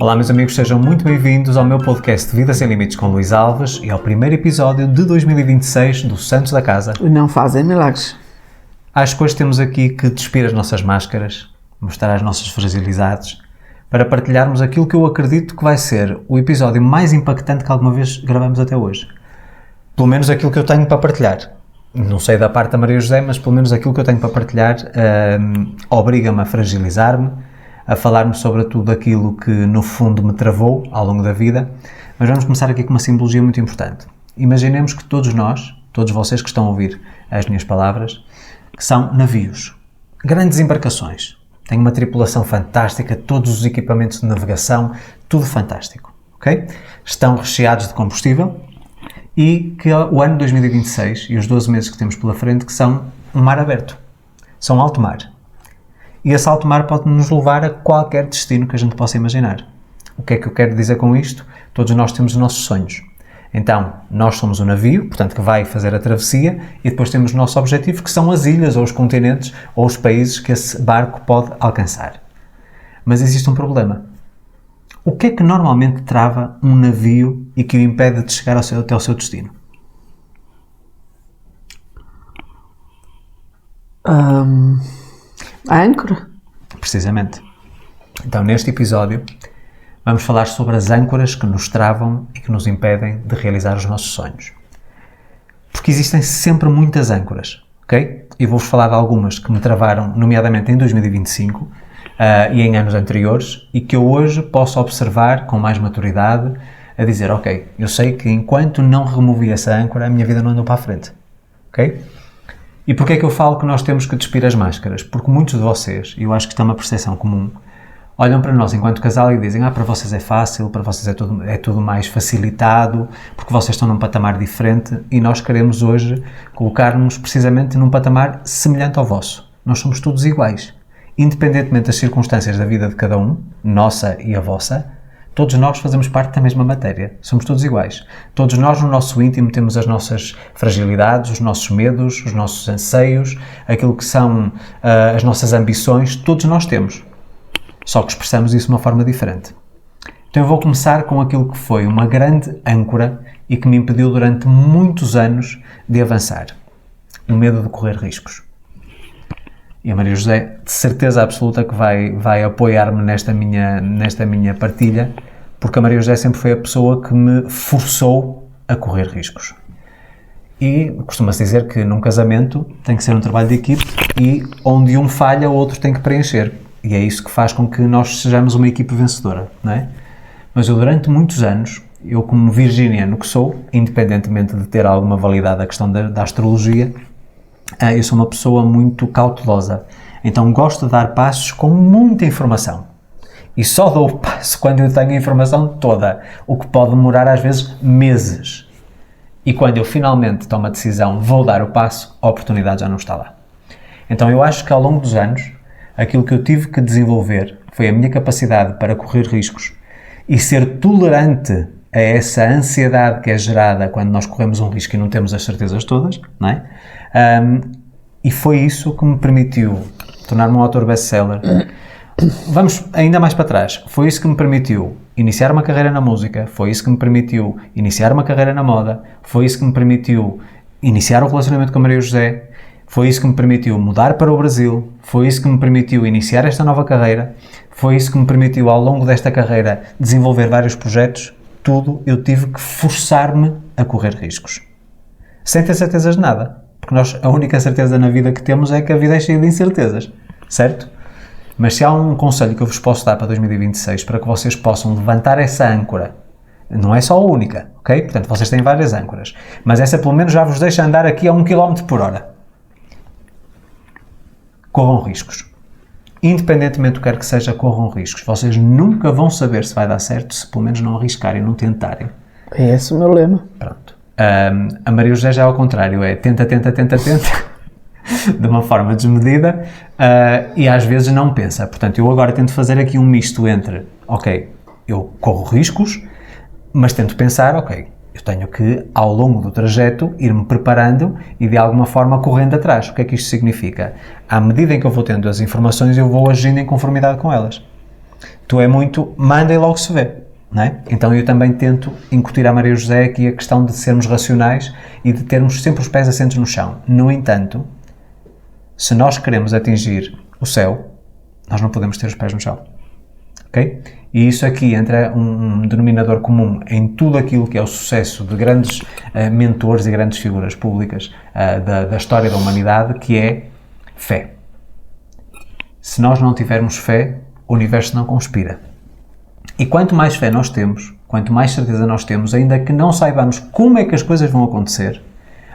Olá meus amigos, sejam muito bem-vindos ao meu podcast Vida Sem Limites com Luís Alves e ao primeiro episódio de 2026 do Santos da Casa. Não fazem milagres. Acho que hoje temos aqui que despir as nossas máscaras, mostrar as nossas fragilidades, para partilharmos aquilo que eu acredito que vai ser o episódio mais impactante que alguma vez gravamos até hoje. Pelo menos aquilo que eu tenho para partilhar. Não sei da parte da Maria José, mas pelo menos aquilo que eu tenho para partilhar obriga-me a fragilizar-me, a falar-me sobre tudo aquilo que no fundo me travou ao longo da vida. Mas vamos começar aqui com uma simbologia muito importante. Imaginemos que todos nós, todos vocês que estão a ouvir as minhas palavras, que são navios, grandes embarcações, têm uma tripulação fantástica, todos os equipamentos de navegação, tudo fantástico, ok? Estão recheados de combustível e que o ano 2026 e os 12 meses que temos pela frente que são um mar aberto, são alto mar. E esse alto mar pode nos levar a qualquer destino que a gente possa imaginar. O que é que eu quero dizer com isto? Todos nós temos os nossos sonhos. Então, nós somos o navio, portanto, que vai fazer a travessia, e depois temos o nosso objetivo, que são as ilhas, ou os continentes, ou os países que esse barco pode alcançar. Mas existe um problema. O que é que normalmente trava um navio e que o impede de chegar até ao seu destino? A âncora? Precisamente. Então, neste episódio, vamos falar sobre as âncoras que nos travam e que nos impedem de realizar os nossos sonhos. Porque existem sempre muitas âncoras, ok? E vou-vos falar de algumas que me travaram, nomeadamente em 2025 e em anos anteriores, e que eu hoje posso observar com mais maturidade, a dizer, ok, eu sei que enquanto não removi essa âncora, a minha vida não andou para a frente, ok? E porquê é que eu falo que nós temos que despir as máscaras? Porque muitos de vocês, e eu acho que isto é uma percepção comum, olham para nós enquanto casal e dizem, para vocês é fácil, para vocês é tudo mais facilitado, porque vocês estão num patamar diferente e nós queremos hoje colocar-nos precisamente num patamar semelhante ao vosso. Nós somos todos iguais. Independentemente das circunstâncias da vida de cada um, nossa e a vossa, todos nós fazemos parte da mesma matéria. Somos todos iguais. Todos nós, no nosso íntimo, temos as nossas fragilidades, os nossos medos, os nossos anseios, aquilo que são as nossas ambições, todos nós temos. Só que expressamos isso de uma forma diferente. Então eu vou começar com aquilo que foi uma grande âncora e que me impediu durante muitos anos de avançar. O medo de correr riscos. E a Maria José, de certeza absoluta que vai apoiar-me nesta minha partilha, porque a Maria José sempre foi a pessoa que me forçou a correr riscos. E costuma-se dizer que num casamento tem que ser um trabalho de equipe e onde um falha, o outro tem que preencher. E é isso que faz com que nós sejamos uma equipe vencedora, não é? Mas eu durante muitos anos, eu como virginiano que sou, independentemente de ter alguma validade a questão da astrologia, eu sou uma pessoa muito cautelosa, então gosto de dar passos com muita informação e só dou o passo quando eu tenho a informação toda, o que pode demorar às vezes meses, e quando eu finalmente tomo a decisão, vou dar o passo, a oportunidade já não está lá. Então eu acho que ao longo dos anos, aquilo que eu tive que desenvolver foi a minha capacidade para correr riscos e ser tolerante a essa ansiedade que é gerada quando nós corremos um risco e não temos as certezas todas, não é? E foi isso que me permitiu tornar-me um autor best-seller. Vamos ainda mais para trás. Foi isso que me permitiu iniciar uma carreira na música, foi isso que me permitiu iniciar uma carreira na moda, foi isso que me permitiu iniciar o relacionamento com a Maria José, foi isso que me permitiu mudar para o Brasil, foi isso que me permitiu iniciar esta nova carreira, foi isso que me permitiu ao longo desta carreira desenvolver vários projetos. Tudo eu tive que forçar-me a correr riscos. Sem ter certezas de nada. Porque nós, a única certeza na vida que temos é que a vida é cheia de incertezas. Certo? Mas se há um conselho que eu vos posso dar para 2026, para que vocês possam levantar essa âncora, não é só a única, ok? Portanto, vocês têm várias âncoras. Mas essa pelo menos já vos deixa andar aqui a 1 km por hora. Corram riscos. Independentemente do que quer que seja, corram riscos. Vocês nunca vão saber se vai dar certo se pelo menos não arriscarem, não tentarem. É esse o meu lema. Pronto. A Maria José já é ao contrário, é tenta, de uma forma desmedida e às vezes não pensa. Portanto, eu agora tento fazer aqui um misto entre, ok, eu corro riscos, mas tento pensar, ok, eu tenho que, ao longo do trajeto, ir-me preparando e, de alguma forma, correndo atrás. O que é que isto significa? À medida em que eu vou tendo as informações, eu vou agindo em conformidade com elas. Tu é muito, manda e logo se vê, não é? Então eu também tento incutir à Maria José aqui a questão de sermos racionais e de termos sempre os pés assentos no chão. No entanto, se nós queremos atingir o céu, nós não podemos ter os pés no chão, ok? E isso aqui entra um denominador comum em tudo aquilo que é o sucesso de grandes mentores e grandes figuras públicas da história da humanidade, que é fé. Se nós não tivermos fé, o universo não conspira. E quanto mais fé nós temos, quanto mais certeza nós temos, ainda que não saibamos como é que as coisas vão acontecer,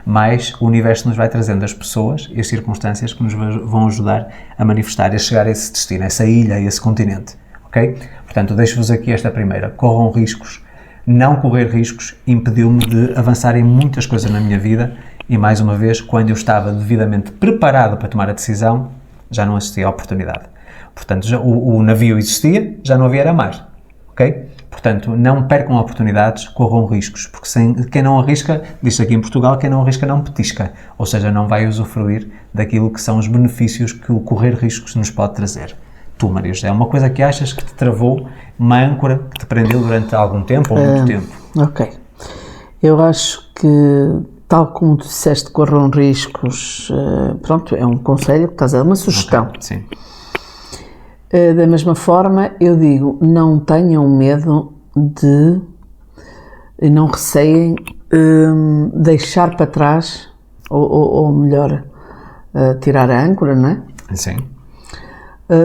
mais o universo nos vai trazendo as pessoas e as circunstâncias que nos vão ajudar a manifestar e a chegar a esse destino, a essa ilha, a esse continente. Ok? Portanto, deixo-vos aqui esta primeira. Corram riscos. Não correr riscos impediu-me de avançar em muitas coisas na minha vida e, mais uma vez, quando eu estava devidamente preparado para tomar a decisão, já não existia a oportunidade. Portanto, o navio existia, já não havia era mar. Ok? Portanto, não percam oportunidades, corram riscos, porque quem não arrisca, diz aqui em Portugal, quem não arrisca não petisca, ou seja, não vai usufruir daquilo que são os benefícios que o correr riscos nos pode trazer. Tu, Maria José, é uma coisa que achas que te travou, uma âncora que te prendeu durante algum tempo ou muito tempo? Ok. Eu acho que, tal como tu disseste, corram riscos, pronto, é um conselho que estás a dar, uma sugestão. Okay, sim. Da mesma forma, eu digo, não tenham medo e não receiem deixar para trás, ou melhor, tirar a âncora, não é? Sim.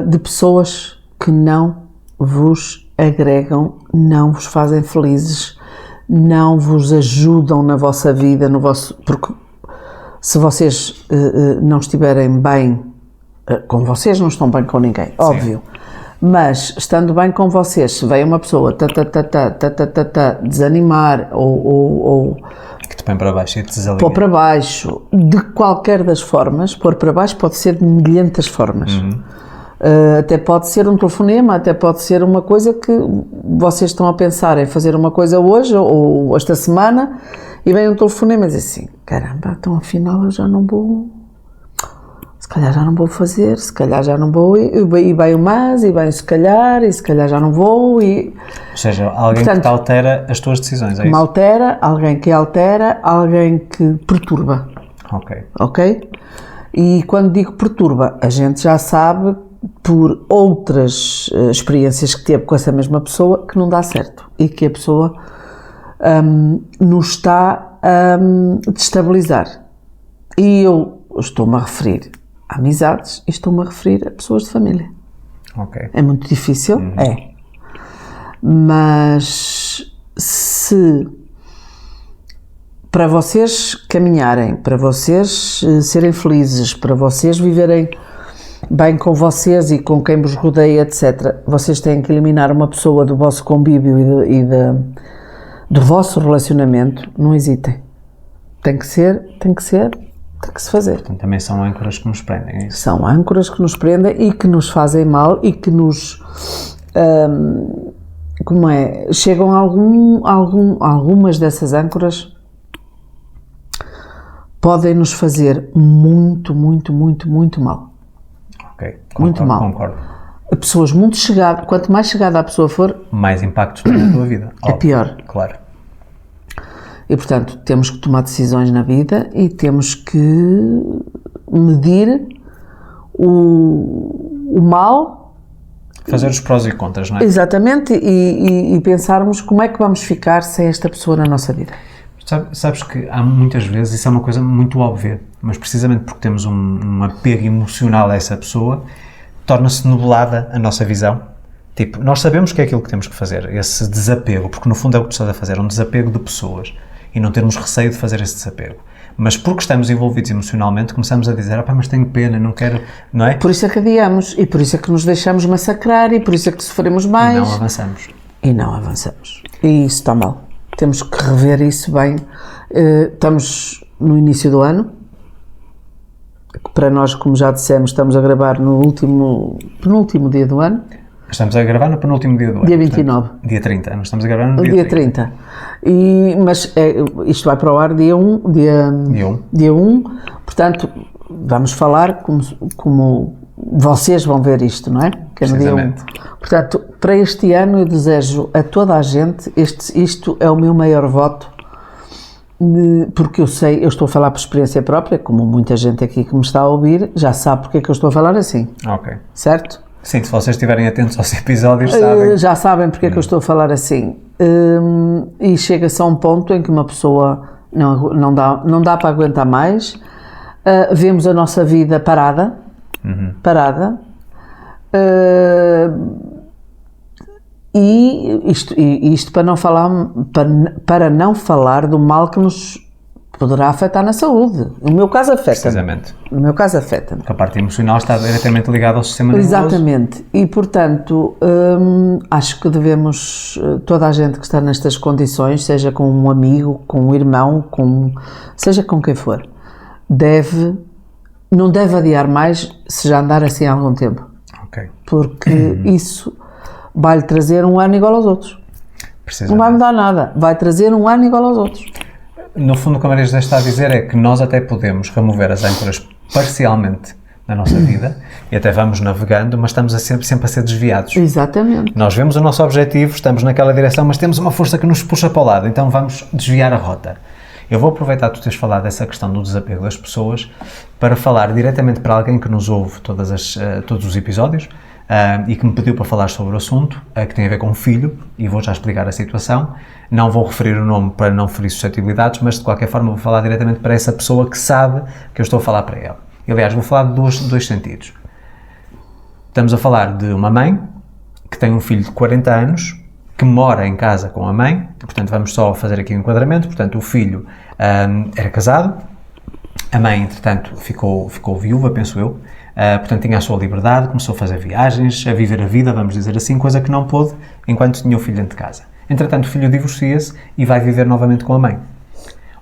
De pessoas que não vos agregam, não vos fazem felizes, não vos ajudam na vossa vida, porque se vocês não estiverem bem com vocês, não estão bem com ninguém, sim, óbvio, mas estando bem com vocês, se vem uma pessoa desanimar ou que te põe para baixo e te desalinha. Pôr para baixo, de qualquer das formas, pôr para baixo pode ser de milhentas formas. Até pode ser um telefonema, até pode ser uma coisa que vocês estão a pensar em fazer uma coisa hoje ou esta semana e vem um telefonema e diz assim, caramba, então afinal eu já não vou, se calhar já não vou fazer, se calhar já não vou, e bem o mais, e bem se calhar já não vou, e... Ou seja, alguém, portanto, que te altera as tuas decisões, é isso? Me altera, alguém que perturba. Ok? E quando digo perturba, a gente já sabe por outras experiências que teve com essa mesma pessoa que não dá certo e que a pessoa nos está a destabilizar. E eu estou-me a referir a amizades e estou-me a referir a pessoas de família. Ok. É muito difícil? É. Mas se para vocês caminharem, para vocês serem felizes, para vocês viverem bem com vocês e com quem vos rodeia, etc., vocês têm que eliminar uma pessoa do vosso convívio do vosso relacionamento, não hesitem. Tem que se fazer. Portanto, também são âncoras que nos prendem, é isso? São âncoras que nos prendem e que nos fazem mal e que nos... chegam algumas dessas âncoras podem nos fazer muito, muito, muito, muito mal. Ok, muito mal. Concordo. Pessoas muito chegadas, quanto mais chegada a pessoa for, mais impacto tem na tua vida. É pior. Claro. E, portanto, temos que tomar decisões na vida e temos que medir o mal. Fazer os prós e contras, não é? Exatamente, e pensarmos como é que vamos ficar sem esta pessoa na nossa vida. Sabes que há muitas vezes, isso é uma coisa muito óbvia, mas precisamente porque temos um apego emocional a essa pessoa, torna-se nublada a nossa visão. Tipo, nós sabemos que é aquilo que temos que fazer, esse desapego, porque no fundo é o que tu estás a fazer, é um desapego de pessoas, e não termos receio de fazer esse desapego. Mas porque estamos envolvidos emocionalmente, começamos a dizer, mas tenho pena, não quero, não é? Por isso é que adiamos, e por isso é que nos deixamos massacrar, e por isso é que sofremos mais. E não avançamos. E isso está mal. Temos que rever isso bem. Estamos no início do ano. Para nós, como já dissemos, estamos a gravar no penúltimo dia do ano. Estamos a gravar no penúltimo dia do ano. Dia 29. Portanto, dia 30. Nós estamos a gravar no dia 30. Mas isto vai para o ar dia 1. Dia 1. Portanto, vamos falar como vocês vão ver isto, não é? Que é no dia 1. Portanto, para este ano eu desejo a toda a gente, isto é o meu maior voto, porque eu estou a falar por experiência própria, como muita gente aqui que me está a ouvir, já sabe porque é que eu estou a falar assim. Ok. Certo? Sim, se vocês estiverem atentos aos episódios, sabem. Já sabem porque é que eu estou a falar assim. E chega-se a um ponto em que uma pessoa não dá para aguentar mais. Vemos a nossa vida parada. E isto para não falar do mal que nos poderá afetar na saúde. No meu caso afeta-me. Precisamente. No meu caso afeta-me. A parte emocional está diretamente ligada ao sistema nervoso. Exatamente. E, portanto, acho que devemos, toda a gente que está nestas condições, seja com um amigo, com um irmão, seja com quem for, não deve adiar mais se já andar assim há algum tempo. Ok. Porque isso vai-lhe trazer um ano igual aos outros. Não vai mudar nada. Vai trazer um ano igual aos outros. No fundo, o que a Maria José está a dizer é que nós até podemos remover as âncoras parcialmente na nossa vida e até vamos navegando, mas estamos sempre a ser desviados. Exatamente. Nós vemos o nosso objetivo, estamos naquela direção, mas temos uma força que nos puxa para o lado, então vamos desviar a rota. Eu vou aproveitar tu teres falado dessa questão do desapego das pessoas para falar diretamente para alguém que nos ouve todos os episódios e que me pediu para falar sobre o assunto, que tem a ver com um filho, e vou já explicar a situação. Não vou referir o nome para não ferir suscetibilidades, mas de qualquer forma vou falar diretamente para essa pessoa que sabe que eu estou a falar para ela. E, aliás, vou falar de dois sentidos. Estamos a falar de uma mãe que tem um filho de 40 anos, que mora em casa com a mãe, portanto vamos só fazer aqui um enquadramento. Portanto, o filho era casado, a mãe, entretanto, ficou viúva, penso eu, portanto tinha a sua liberdade, começou a fazer viagens, a viver a vida, vamos dizer assim, coisa que não pôde enquanto tinha o filho dentro de casa. Entretanto, o filho divorcia-se e vai viver novamente com a mãe.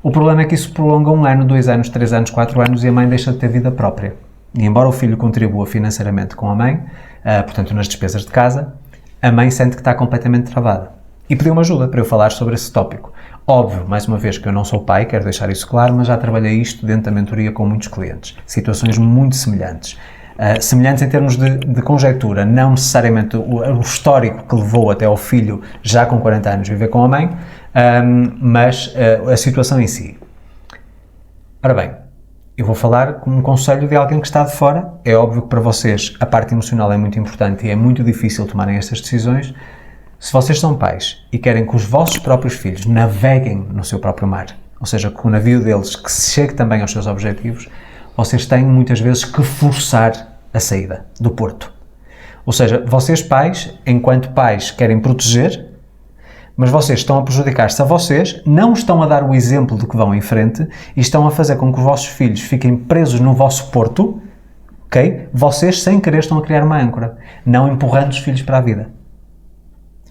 O problema é que isso prolonga 1 ano, 2 anos, 3 anos, 4 anos e a mãe deixa de ter vida própria. E embora o filho contribua financeiramente com a mãe, portanto nas despesas de casa, a mãe sente que está completamente travada. E pediu-me ajuda para eu falar sobre esse tópico. Óbvio, mais uma vez, que eu não sou pai, quero deixar isso claro, mas já trabalhei isto dentro da mentoria com muitos clientes. Situações muito semelhantes. Semelhantes em termos de conjectura, não necessariamente o histórico que levou até ao filho, já com 40 anos, viver com a mãe, mas a situação em si. Ora bem, eu vou falar como um conselho de alguém que está de fora. É óbvio que para vocês a parte emocional é muito importante e é muito difícil tomarem estas decisões. Se vocês são pais e querem que os vossos próprios filhos naveguem no seu próprio mar, ou seja, que o navio deles que chegue também aos seus objetivos, vocês têm muitas vezes que forçar a saída do porto. Ou seja, vocês pais, enquanto pais, querem proteger, mas vocês estão a prejudicar-se a vocês, não estão a dar o exemplo de que vão em frente e estão a fazer com que os vossos filhos fiquem presos no vosso porto, ok? Vocês, sem querer, estão a criar uma âncora, não empurrando os filhos para a vida.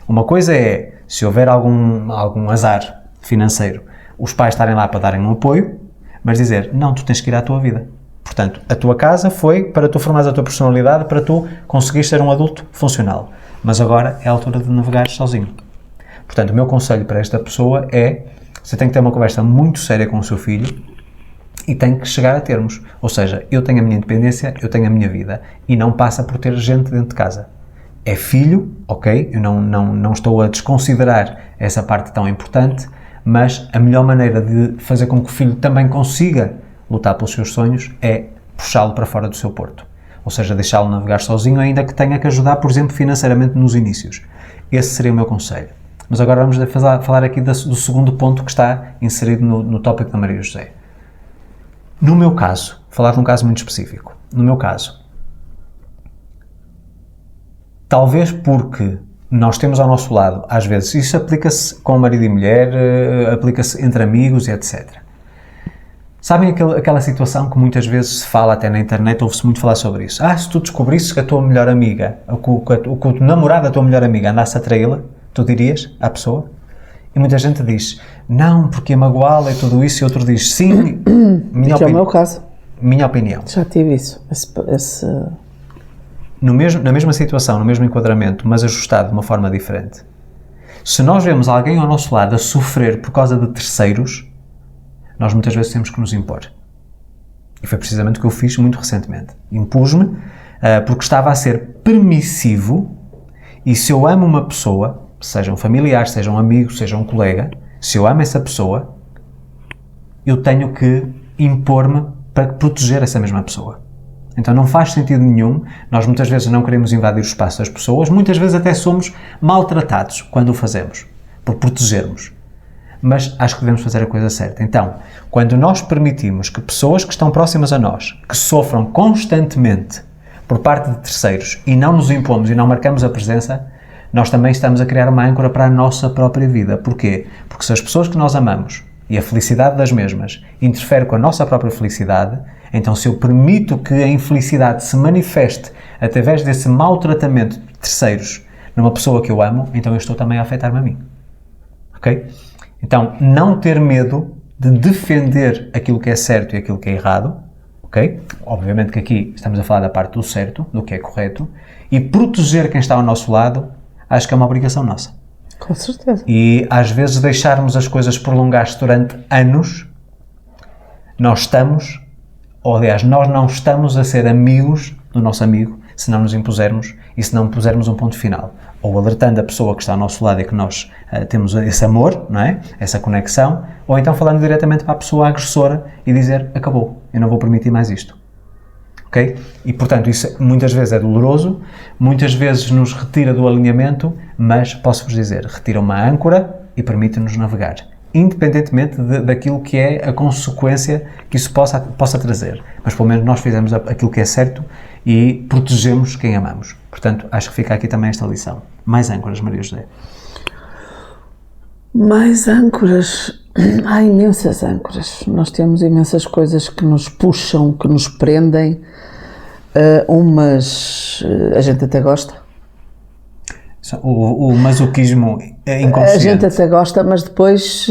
Uma coisa é, se houver algum azar financeiro, os pais estarem lá para darem um apoio, mas dizer, não, tu tens que ir à tua vida. Portanto, a tua casa foi para tu formares a tua personalidade, para tu conseguires ser um adulto funcional. Mas agora é a altura de navegar sozinho. Portanto, o meu conselho para esta pessoa é, você tem que ter uma conversa muito séria com o seu filho e tem que chegar a termos. Ou seja, eu tenho a minha independência, eu tenho a minha vida e não passa por ter gente dentro de casa. É filho, ok, eu não estou a desconsiderar essa parte tão importante, mas a melhor maneira de fazer com que o filho também consiga lutar pelos seus sonhos é puxá-lo para fora do seu porto. Ou seja, deixá-lo navegar sozinho, ainda que tenha que ajudar, por exemplo, financeiramente nos inícios. Esse seria o meu conselho. Mas agora vamos falar aqui do segundo ponto que está inserido no tópico da Maria José. No meu caso, falar de um caso muito específico. No meu caso, talvez porque nós temos ao nosso lado, às vezes, isso aplica-se com marido e mulher, aplica-se entre amigos e etc. Sabem aquela situação que muitas vezes se fala até na internet, ouve-se muito falar sobre isso. Se tu descobrisses que a tua melhor amiga, que o namorado da tua melhor amiga andasse a traí-la, tu dirias à pessoa? E muita gente diz, não, porque ia magoá-la e tudo isso, e outro diz, sim, é o meu caso. Minha opinião. Já tive isso. Na mesma situação, no mesmo enquadramento, mas ajustado de uma forma diferente. Se nós vemos alguém ao nosso lado a sofrer por causa de terceiros, nós muitas vezes temos que nos impor. E foi precisamente o que eu fiz muito recentemente. Impus-me porque estava a ser permissivo, e se eu amo uma pessoa, seja um familiar, seja um amigo, seja um colega, se eu amo essa pessoa, eu tenho que impor-me para proteger essa mesma pessoa. Então não faz sentido nenhum, nós muitas vezes não queremos invadir o espaço das pessoas, muitas vezes até somos maltratados quando o fazemos, por protegermos. Mas acho que devemos fazer a coisa certa. Então, quando nós permitimos que pessoas que estão próximas a nós, que sofram constantemente por parte de terceiros e não nos impomos e não marcamos a presença, nós também estamos a criar uma âncora para a nossa própria vida. Porquê? Porque se as pessoas que nós amamos e a felicidade das mesmas interfere com a nossa própria felicidade, então se eu permito que a infelicidade se manifeste através desse mau tratamento de terceiros numa pessoa que eu amo, então eu estou também a afetar-me a mim. Ok? Então, não ter medo de defender aquilo que é certo e aquilo que é errado, ok? Obviamente que aqui estamos a falar da parte do certo, do que é correto, e proteger quem está ao nosso lado, acho que é uma obrigação nossa. Com certeza. E às vezes deixarmos as coisas prolongar-se durante anos, nós não estamos a ser amigos do nosso amigo se não nos impusermos e se não pusermos um ponto final. Ou alertando a pessoa que está ao nosso lado e que nós temos esse amor, não é? Essa conexão, ou então falando diretamente para a pessoa agressora e dizer, acabou, eu não vou permitir mais isto. Ok? E, portanto, isso muitas vezes é doloroso, muitas vezes nos retira do alinhamento, mas posso-vos dizer, retira uma âncora e permite-nos navegar, independentemente daquilo que é a consequência que isso possa trazer. Mas, pelo menos, nós fizemos aquilo que é certo e protegemos quem amamos. Portanto, acho que fica aqui também esta lição. Mais âncoras, Maria José. Mais âncoras. Há imensas âncoras. Nós temos imensas coisas que nos puxam, que nos prendem. Umas a gente até gosta. O masoquismo é inconsciente. A gente até gosta, mas depois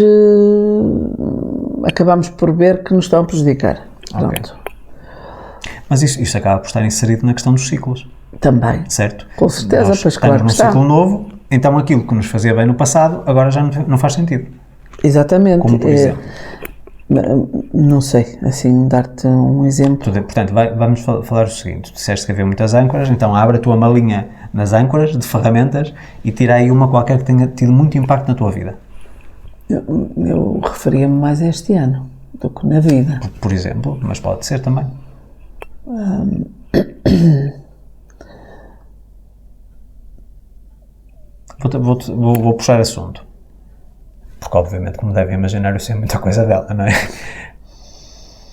acabamos por ver que nos estão a prejudicar. Pronto. Okay. Mas isso acaba por estar inserido na questão dos ciclos. Também. Certo? Com certeza, nós pois claro que estamos num ciclo novo, então aquilo que nos fazia bem no passado, agora já não faz sentido. Exatamente. Como por exemplo? Não sei, assim, dar-te um exemplo. Portanto, vamos falar o seguinte, tu disseste que havia muitas âncoras, então abre a tua malinha nas âncoras de ferramentas e tira aí uma qualquer que tenha tido muito impacto na tua vida. Eu referia-me mais a este ano do que na vida. Por exemplo, mas pode ser também. Vou puxar assunto. Porque, obviamente, como devem imaginar, eu sei muita coisa dela, não é?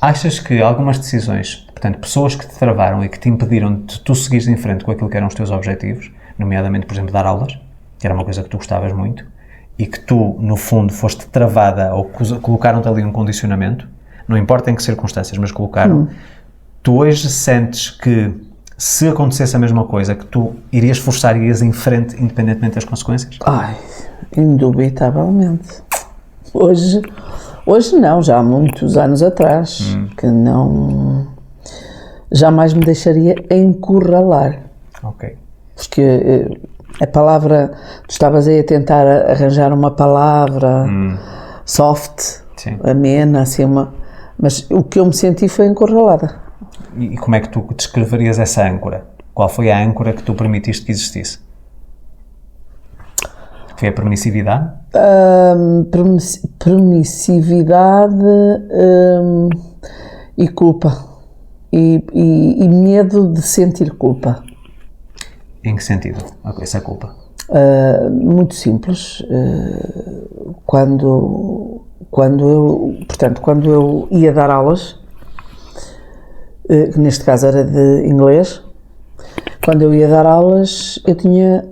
Achas que algumas decisões, portanto, pessoas que te travaram e que te impediram de tu seguires em frente com aquilo que eram os teus objetivos, nomeadamente, por exemplo, dar aulas, que era uma coisa que tu gostavas muito, e que tu, no fundo, foste travada ou colocaram-te ali um condicionamento, não importa em que circunstâncias, mas colocaram, tu hoje sentes que se acontecesse a mesma coisa, que tu irias forçar e irias em frente independentemente das consequências? Ai, indubitavelmente. Hoje não, já há muitos anos atrás, que não, jamais me deixaria encurralar. Ok. Porque a palavra, tu estavas aí a tentar arranjar uma palavra soft, Sim. amena, assim mas o que eu me senti foi encurralada. E como é que tu descreverias essa âncora? Qual foi a âncora que tu permitiste que existisse? Foi a permissividade? Permissividade e culpa. E medo de sentir culpa. Em que sentido? Essa culpa? Muito simples. Quando eu ia dar aulas, que neste caso era de inglês, quando eu ia dar aulas, eu tinha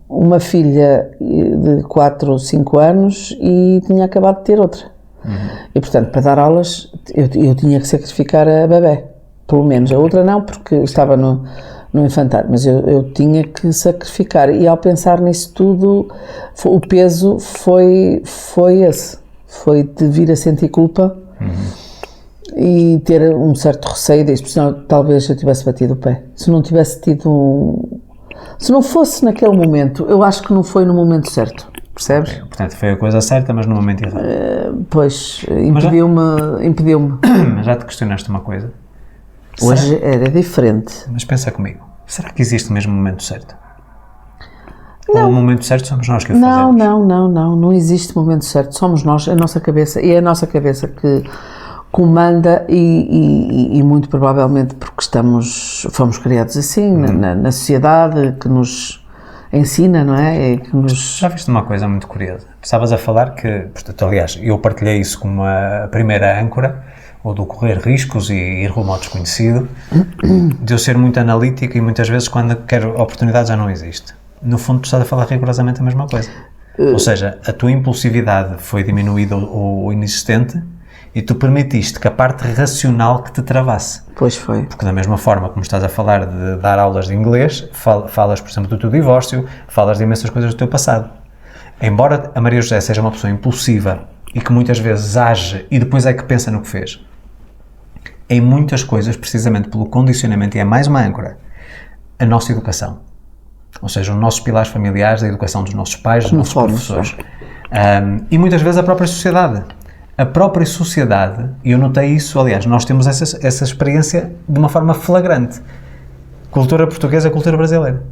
uma filha de 4 ou 5 anos e tinha acabado de ter outra. E, portanto, para dar aulas, eu tinha que sacrificar a bebé. Pelo menos. A outra não, porque estava no infantário, mas eu tinha que sacrificar. E ao pensar nisso tudo, o peso foi esse. Foi de vir a sentir culpa e ter um certo receio disso, porque senão talvez eu tivesse batido o pé. Se não tivesse tido se não fosse naquele momento, eu acho que não foi no momento certo, percebes? Okay. Portanto, foi a coisa certa, mas no momento errado. Pois, impediu-me. Mas já te questionaste uma coisa? Hoje era diferente. Mas pensa comigo, será que existe mesmo o momento certo? Não. Ou o momento certo somos nós que o fazemos? Não existe momento certo, somos nós, a nossa cabeça, e é a nossa cabeça que comanda e muito provavelmente porque fomos criados assim, na sociedade que nos ensina, não é? Já viste uma coisa muito curiosa? Estavas a falar que, portanto, aliás, eu partilhei isso como a primeira âncora, ou do correr riscos e ir rumo ao desconhecido, de eu ser muito analítico e muitas vezes quando quero oportunidade já não existe. No fundo, tu estás a falar rigorosamente a mesma coisa. Ou seja, a tua impulsividade foi diminuída ou inexistente e tu permitiste que a parte racional que te travasse. Pois foi. Porque da mesma forma como estás a falar de dar aulas de inglês, falas, por exemplo, do teu divórcio, falas de imensas coisas do teu passado. Embora a Maria José seja uma pessoa impulsiva e que muitas vezes age e depois é que pensa no que fez, em muitas coisas, precisamente pelo condicionamento, e é mais uma âncora, a nossa educação. Ou seja, os nossos pilares familiares, a educação dos nossos pais, dos nossos professores. E muitas vezes a própria sociedade. A própria sociedade, e eu notei isso, aliás, nós temos essa experiência de uma forma flagrante. Cultura portuguesa, cultura brasileira.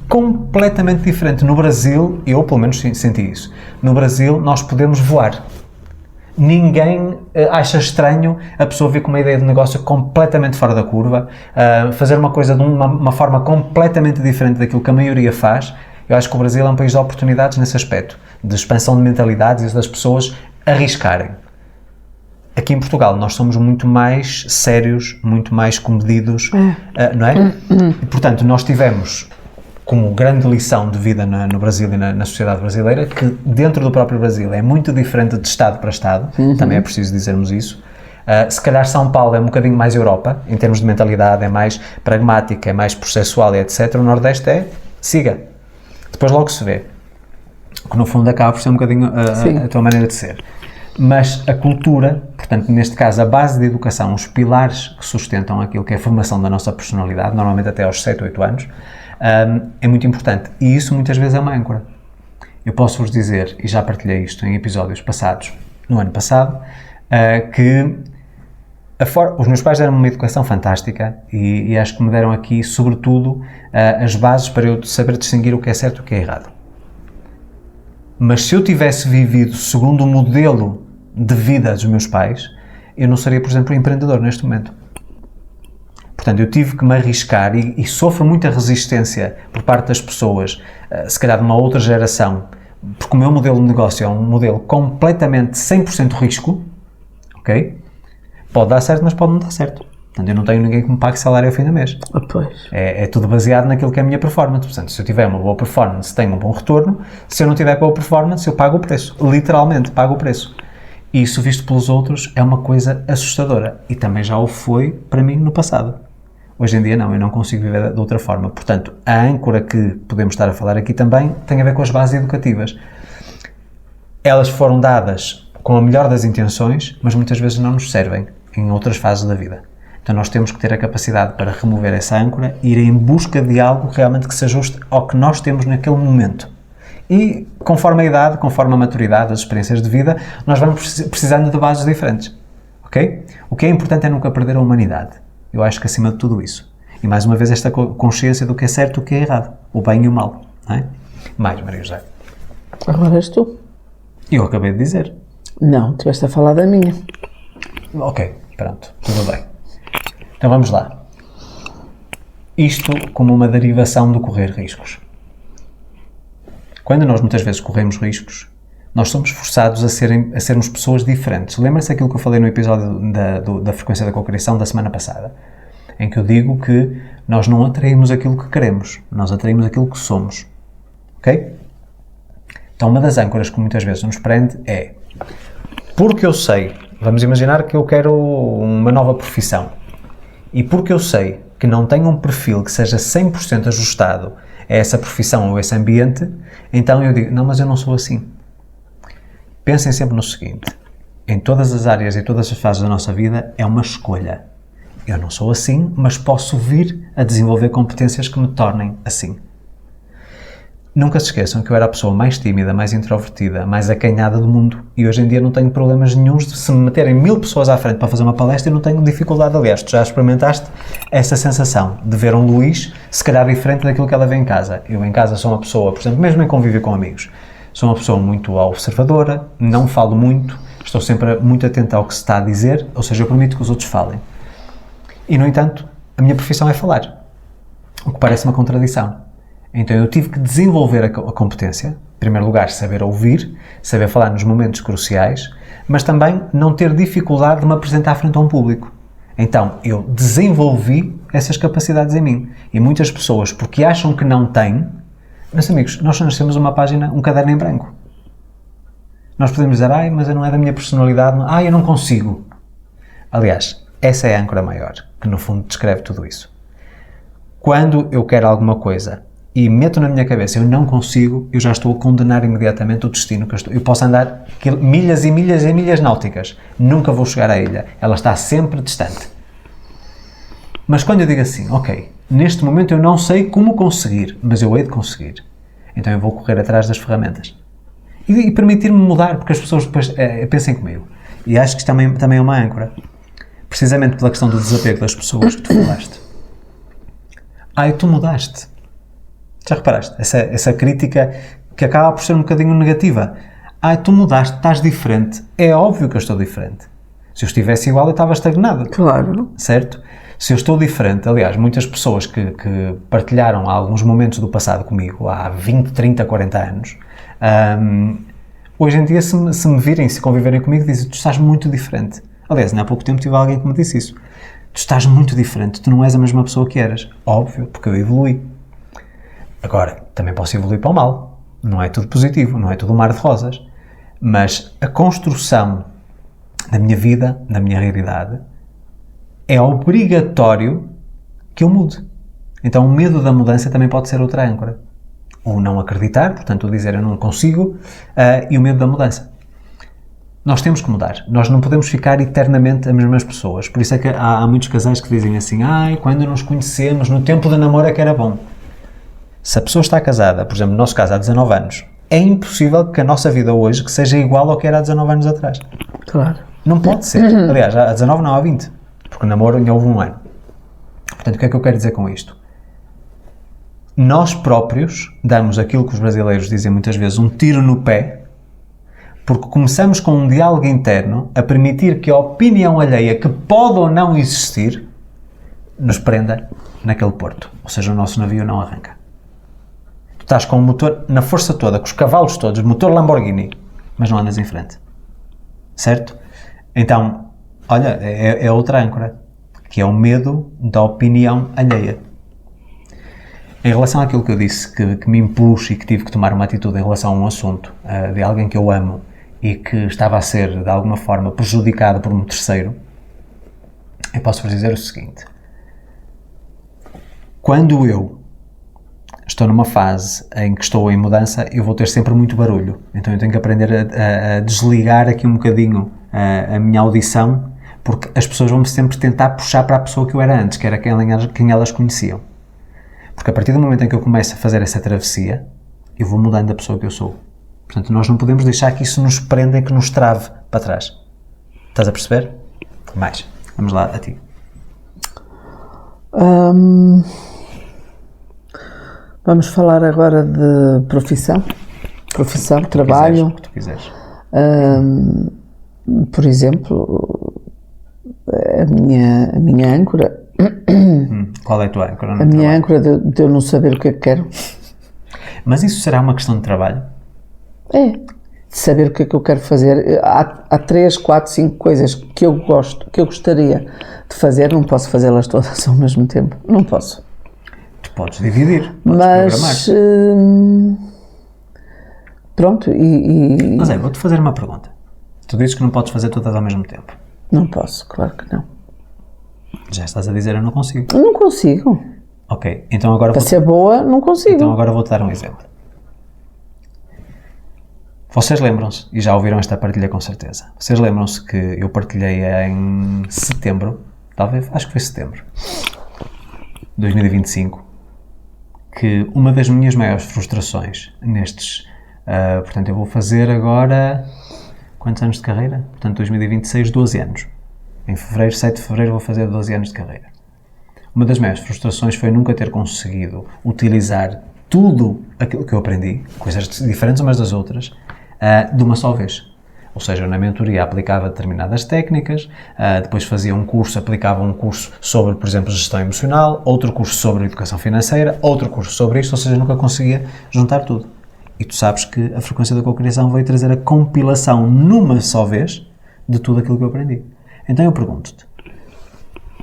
Completamente diferente. No Brasil, eu pelo menos senti isso, no Brasil nós podemos voar. Ninguém acha estranho a pessoa vir com uma ideia de negócio completamente fora da curva, fazer uma coisa de uma forma completamente diferente daquilo que a maioria faz. Eu acho que o Brasil é um país de oportunidades nesse aspecto, de expansão de mentalidades e das pessoas arriscarem. Aqui em Portugal nós somos muito mais sérios, muito mais comedidos, não é? E, portanto, nós tivemos como grande lição de vida no Brasil e na sociedade brasileira, que dentro do próprio Brasil é muito diferente de Estado para Estado, também é preciso dizermos isso. Se calhar São Paulo é um bocadinho mais Europa, em termos de mentalidade, é mais pragmática, é mais processual e etc. O Nordeste é, siga. Depois logo se vê. Que no fundo acaba por ser um bocadinho a tua maneira de ser. Mas a cultura, portanto, neste caso, a base de educação, os pilares que sustentam aquilo que é a formação da nossa personalidade, normalmente até aos 7, 8 anos, é muito importante. E isso muitas vezes é uma âncora. Eu posso-vos dizer, e já partilhei isto em episódios passados, no ano passado, que os meus pais deram-me uma educação fantástica e acho que me deram aqui, sobretudo, as bases para eu saber distinguir o que é certo e o que é errado. Mas se eu tivesse vivido segundo o modelo de vida dos meus pais, eu não seria, por exemplo, empreendedor neste momento. Portanto, eu tive que me arriscar e sofro muita resistência por parte das pessoas, se calhar de uma outra geração, porque o meu modelo de negócio é um modelo completamente 100% risco, ok? Pode dar certo, mas pode não dar certo. Portanto, eu não tenho ninguém que me pague salário ao fim do mês. Pois. É tudo baseado naquilo que é a minha performance. Portanto, se eu tiver uma boa performance, tenho um bom retorno. Se eu não tiver boa performance, eu pago o preço. Literalmente, pago o preço. E isso, visto pelos outros, é uma coisa assustadora. E também já o foi para mim no passado. Hoje em dia não, eu não consigo viver de outra forma. Portanto, a âncora que podemos estar a falar aqui também tem a ver com as bases educativas. Elas foram dadas com a melhor das intenções, mas muitas vezes não nos servem em outras fases da vida. Então nós temos que ter a capacidade para remover essa âncora e ir em busca de algo realmente que se ajuste ao que nós temos naquele momento. E conforme a idade, conforme a maturidade, as experiências de vida, nós vamos precisando de bases diferentes. Ok? O que é importante é nunca perder a humanidade. Eu acho que acima de tudo isso. E mais uma vez esta consciência do que é certo e o que é errado. O bem e o mal. Não é? Mais, Maria José. Agora és tu. Eu acabei de dizer. Não, estiveste a falar da minha. Ok, pronto. Tudo bem. Então vamos lá. Isto como uma derivação do correr riscos. Quando nós muitas vezes corremos riscos, nós somos forçados a sermos pessoas diferentes. Lembra-se daquilo que eu falei no episódio da frequência da cocriação da semana passada, em que eu digo que nós não atraímos aquilo que queremos, nós atraímos aquilo que somos. Ok? Então uma das âncoras que muitas vezes nos prende é, porque eu sei, vamos imaginar que eu quero uma nova profissão, e porque eu sei que não tenho um perfil que seja 100% ajustado a essa profissão ou a esse ambiente, então eu digo, não, mas eu não sou assim. Pensem sempre no seguinte, em todas as áreas e todas as fases da nossa vida é uma escolha. Eu não sou assim, mas posso vir a desenvolver competências que me tornem assim. Nunca se esqueçam que eu era a pessoa mais tímida, mais introvertida, mais acanhada do mundo. E hoje em dia não tenho problemas nenhuns de se me meterem 1000 pessoas à frente para fazer uma palestra e não tenho dificuldade. Aliás, tu já experimentaste essa sensação de ver um Luís, se calhar diferente daquilo que ela vê em casa. Eu em casa sou uma pessoa, por exemplo, mesmo em convívio com amigos, sou uma pessoa muito observadora, não falo muito, estou sempre muito atento ao que se está a dizer, ou seja, eu permito que os outros falem. E, no entanto, a minha profissão é falar, o que parece uma contradição. Então eu tive que desenvolver a competência, em primeiro lugar, saber ouvir, saber falar nos momentos cruciais, mas também não ter dificuldade de me apresentar frente a um público. Então eu desenvolvi essas capacidades em mim. E muitas pessoas, porque acham que não têm, meus amigos, nós só nascemos uma página, um caderno em branco. Nós podemos dizer, mas não é da minha personalidade, eu não consigo. Aliás, essa é a âncora maior, que no fundo descreve tudo isso. Quando eu quero alguma coisa e meto na minha cabeça, eu não consigo, eu já estou a condenar imediatamente o destino que eu estou. Eu posso andar milhas e milhas e milhas náuticas, nunca vou chegar à ilha, ela está sempre distante. Mas quando eu digo assim, ok, neste momento eu não sei como conseguir, mas eu hei de conseguir, então eu vou correr atrás das ferramentas. E permitir-me mudar, porque as pessoas depois pensem comigo. E acho que isto também é uma âncora, precisamente pela questão do desapego das pessoas que tu falaste. Tu mudaste. Já reparaste? Essa crítica que acaba por ser um bocadinho negativa. Tu mudaste, estás diferente. É óbvio que eu estou diferente. Se eu estivesse igual, eu estava estagnado. Claro. Certo? Se eu estou diferente, aliás, muitas pessoas que partilharam alguns momentos do passado comigo, há 20, 30, 40 anos, hoje em dia, se me virem, se conviverem comigo, dizem, tu estás muito diferente. Aliás, há pouco tempo tive alguém que me disse isso. Tu estás muito diferente, tu não és a mesma pessoa que eras. Óbvio, porque eu evolui. Agora, também posso evoluir para o mal. Não é tudo positivo, não é tudo um mar de rosas. Mas a construção da minha vida, da minha realidade, é obrigatório que eu mude. Então, o medo da mudança também pode ser outra âncora. O não acreditar, portanto, o dizer eu não consigo, e o medo da mudança. Nós temos que mudar. Nós não podemos ficar eternamente as mesmas pessoas. Por isso é que há muitos casais que dizem assim, quando nos conhecemos, no tempo de namoro é que era bom. Se a pessoa está casada, por exemplo, no nosso caso, há 19 anos, é impossível que a nossa vida hoje que seja igual ao que era há 19 anos atrás. Claro. Não pode ser. Aliás, há 19 não, há 20. Porque o namoro ainda houve um ano. Portanto, o que é que eu quero dizer com isto? Nós próprios damos aquilo que os brasileiros dizem muitas vezes, um tiro no pé, porque começamos com um diálogo interno a permitir que a opinião alheia, que pode ou não existir, nos prenda naquele porto. Ou seja, o nosso navio não arranca. Tu estás com o motor na força toda, com os cavalos todos, motor Lamborghini, mas não andas em frente. Certo? Então, olha, é outra âncora, que é o medo da opinião alheia. Em relação àquilo que eu disse, que me impus e que tive que tomar uma atitude em relação a um assunto de alguém que eu amo e que estava a ser, de alguma forma, prejudicado por um terceiro, eu posso-vos dizer o seguinte. Quando eu estou numa fase em que estou em mudança, eu vou ter sempre muito barulho. Então eu tenho que aprender a desligar aqui um bocadinho a minha audição, porque as pessoas vão sempre tentar puxar para a pessoa que eu era antes, que era quem elas conheciam. Porque a partir do momento em que eu começo a fazer essa travessia, eu vou mudando a pessoa que eu sou. Portanto, nós não podemos deixar que isso nos prenda e que nos trave para trás. Estás a perceber? Mais. Vamos lá, a ti. Vamos falar agora de profissão, trabalho. O que tu quiseres. Por exemplo, a minha âncora. Qual é a tua âncora? A minha âncora de eu não saber o que é que quero. Mas isso será uma questão de trabalho? É. De saber o que é que eu quero fazer. Há 3, 4, 5 coisas que eu gosto, que eu gostaria de fazer, não posso fazê-las todas ao mesmo tempo. Não posso. Tu podes dividir, mas pronto, Mas vou-te fazer uma pergunta. Tu dizes que não podes fazer todas ao mesmo tempo. Não posso, claro que não. Já estás a dizer eu não consigo. Não consigo. Ok, então agora para ser boa, não consigo. Então agora vou-te dar um exemplo. Vocês lembram-se, e já ouviram esta partilha com certeza, vocês lembram-se que eu partilhei em setembro, talvez, acho que foi setembro, 2025, que uma das minhas maiores frustrações nestes... portanto, eu vou fazer agora... Quantos anos de carreira? Portanto, 2026, 12 anos. Em fevereiro, 7 de fevereiro, vou fazer 12 anos de carreira. Uma das maiores frustrações foi nunca ter conseguido utilizar tudo aquilo que eu aprendi, coisas diferentes umas das outras, de uma só vez. Ou seja, eu na mentoria aplicava determinadas técnicas, depois fazia um curso, aplicava um curso sobre, por exemplo, gestão emocional, outro curso sobre educação financeira, outro curso sobre isto, ou seja, nunca conseguia juntar tudo. E tu sabes que a frequência da cocriação veio trazer a compilação numa só vez de tudo aquilo que eu aprendi. Então eu pergunto-te,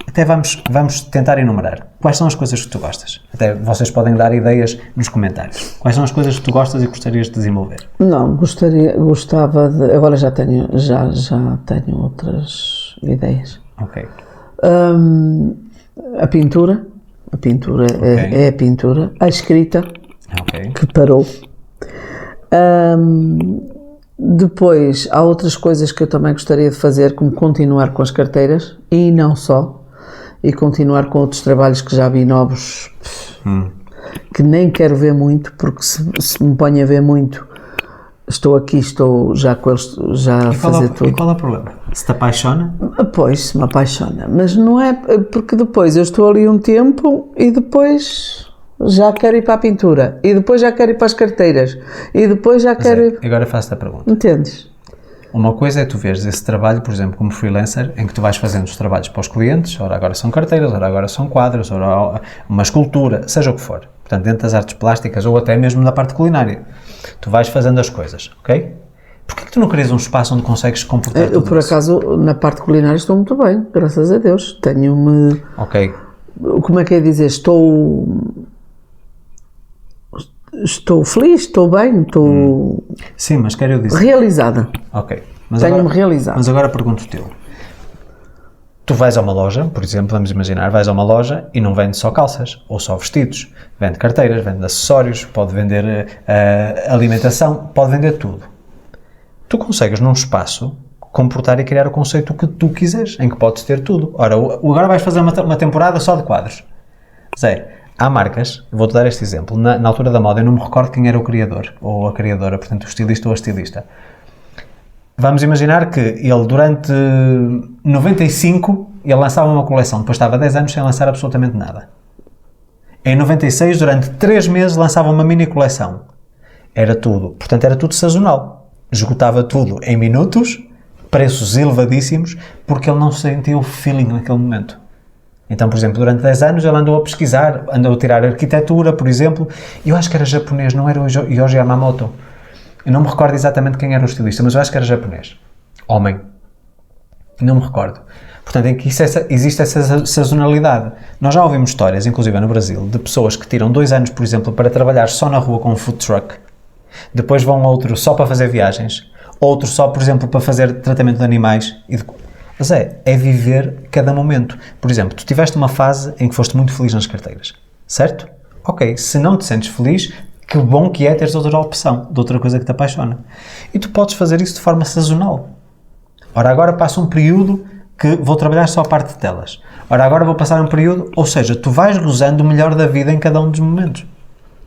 até vamos tentar enumerar, quais são as coisas que tu gostas? Até vocês podem dar ideias nos comentários. Quais são as coisas que tu gostas e gostarias de desenvolver? Não, gostava de... Agora já tenho outras ideias. Ok. A pintura é a pintura. A escrita, que parou. Depois, há outras coisas que eu também gostaria de fazer, como continuar com as carteiras, e não só, e continuar com outros trabalhos que já vi novos, que nem quero ver muito, porque se me ponho a ver muito, estou já com eles, já a fazer tudo. E qual é o problema? Se te apaixona? Pois, se me apaixona, mas não é, porque depois eu estou ali um tempo e depois... já quero ir para a pintura, e depois já quero ir para as carteiras, e depois já quero ir... Agora faço-te a pergunta. Entendes? Uma coisa é tu veres esse trabalho, por exemplo, como freelancer, em que tu vais fazendo os trabalhos para os clientes, ora agora são carteiras, ora agora são quadros, ora uma escultura, seja o que for. Portanto, dentro das artes plásticas ou até mesmo na parte culinária. Tu vais fazendo as coisas, ok? Porquê que tu não crias um espaço onde consegues comportar tudo Eu, por acaso, na parte culinária estou muito bem, graças a Deus. Tenho-me... Ok. Como é que é dizer? Estou feliz, estou bem, estou... Sim, mas quero dizer... realizada. Ok. Tenho-me realizado. Mas agora pergunto-te eu. Tu vais a uma loja, por exemplo, vamos imaginar, vais a uma loja e não vende só calças ou só vestidos. Vende carteiras, vende acessórios, pode vender alimentação, pode vender tudo. Tu consegues num espaço comportar e criar o conceito que tu quiseres, em que podes ter tudo. Ora, agora vais fazer uma temporada só de quadros. Zé, há marcas, vou-te dar este exemplo, na altura da moda eu não me recordo quem era o criador, ou a criadora, portanto o estilista ou a estilista. Vamos imaginar que ele durante 95, ele lançava uma coleção, depois estava 10 anos sem lançar absolutamente nada. Em 96, durante 3 meses, lançava uma mini coleção. Era tudo, portanto era tudo sazonal. Esgotava tudo em minutos, preços elevadíssimos, porque ele não sentia o feeling naquele momento. Então, por exemplo, durante 10 anos ele andou a pesquisar, andou a tirar arquitetura, por exemplo, e eu acho que era japonês, não era o Yohji Yamamoto. Eu não me recordo exatamente quem era o estilista, mas eu acho que era japonês. Homem. Não me recordo. Portanto, em que existe essa sazonalidade. Nós já ouvimos histórias, inclusive no Brasil, de pessoas que tiram 2 anos, por exemplo, para trabalhar só na rua com um food truck, depois vão outro só para fazer viagens, outro só, por exemplo, para fazer tratamento de animais. Mas é viver cada momento. Por exemplo, tu tiveste uma fase em que foste muito feliz nas carteiras, certo? Ok, se não te sentes feliz, que bom que é teres outra opção, de outra coisa que te apaixona. E tu podes fazer isso de forma sazonal. Ora, agora passa um período que vou trabalhar só a parte de telas. Ora, agora vou passar um período, ou seja, tu vais gozando o melhor da vida em cada um dos momentos.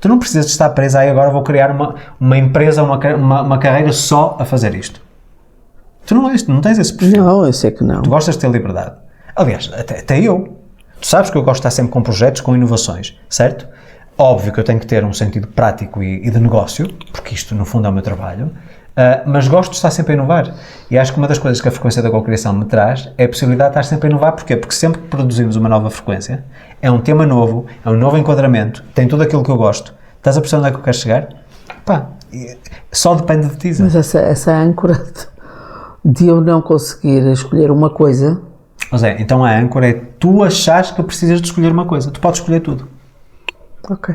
Tu não precisas de estar preso aí, agora vou criar uma empresa, uma carreira só a fazer isto. Tu não tens esse perfil. Não, eu sei que não. Tu gostas de ter liberdade. Aliás, até eu. Tu sabes que eu gosto de estar sempre com projetos, com inovações, certo? Óbvio que eu tenho que ter um sentido prático e de negócio, porque isto no fundo é o meu trabalho, mas gosto de estar sempre a inovar. E acho que uma das coisas que a frequência da cocriação me traz é a possibilidade de estar sempre a inovar. Porquê? Porque sempre que produzimos uma nova frequência, é um tema novo, é um novo enquadramento, tem tudo aquilo que eu gosto. Estás a perceber onde é que eu quero chegar? Pá, só depende de ti. Mas essa âncora de eu não conseguir escolher uma coisa... Mas então a âncora é tu achares que precisas de escolher uma coisa. Tu podes escolher tudo. Ok.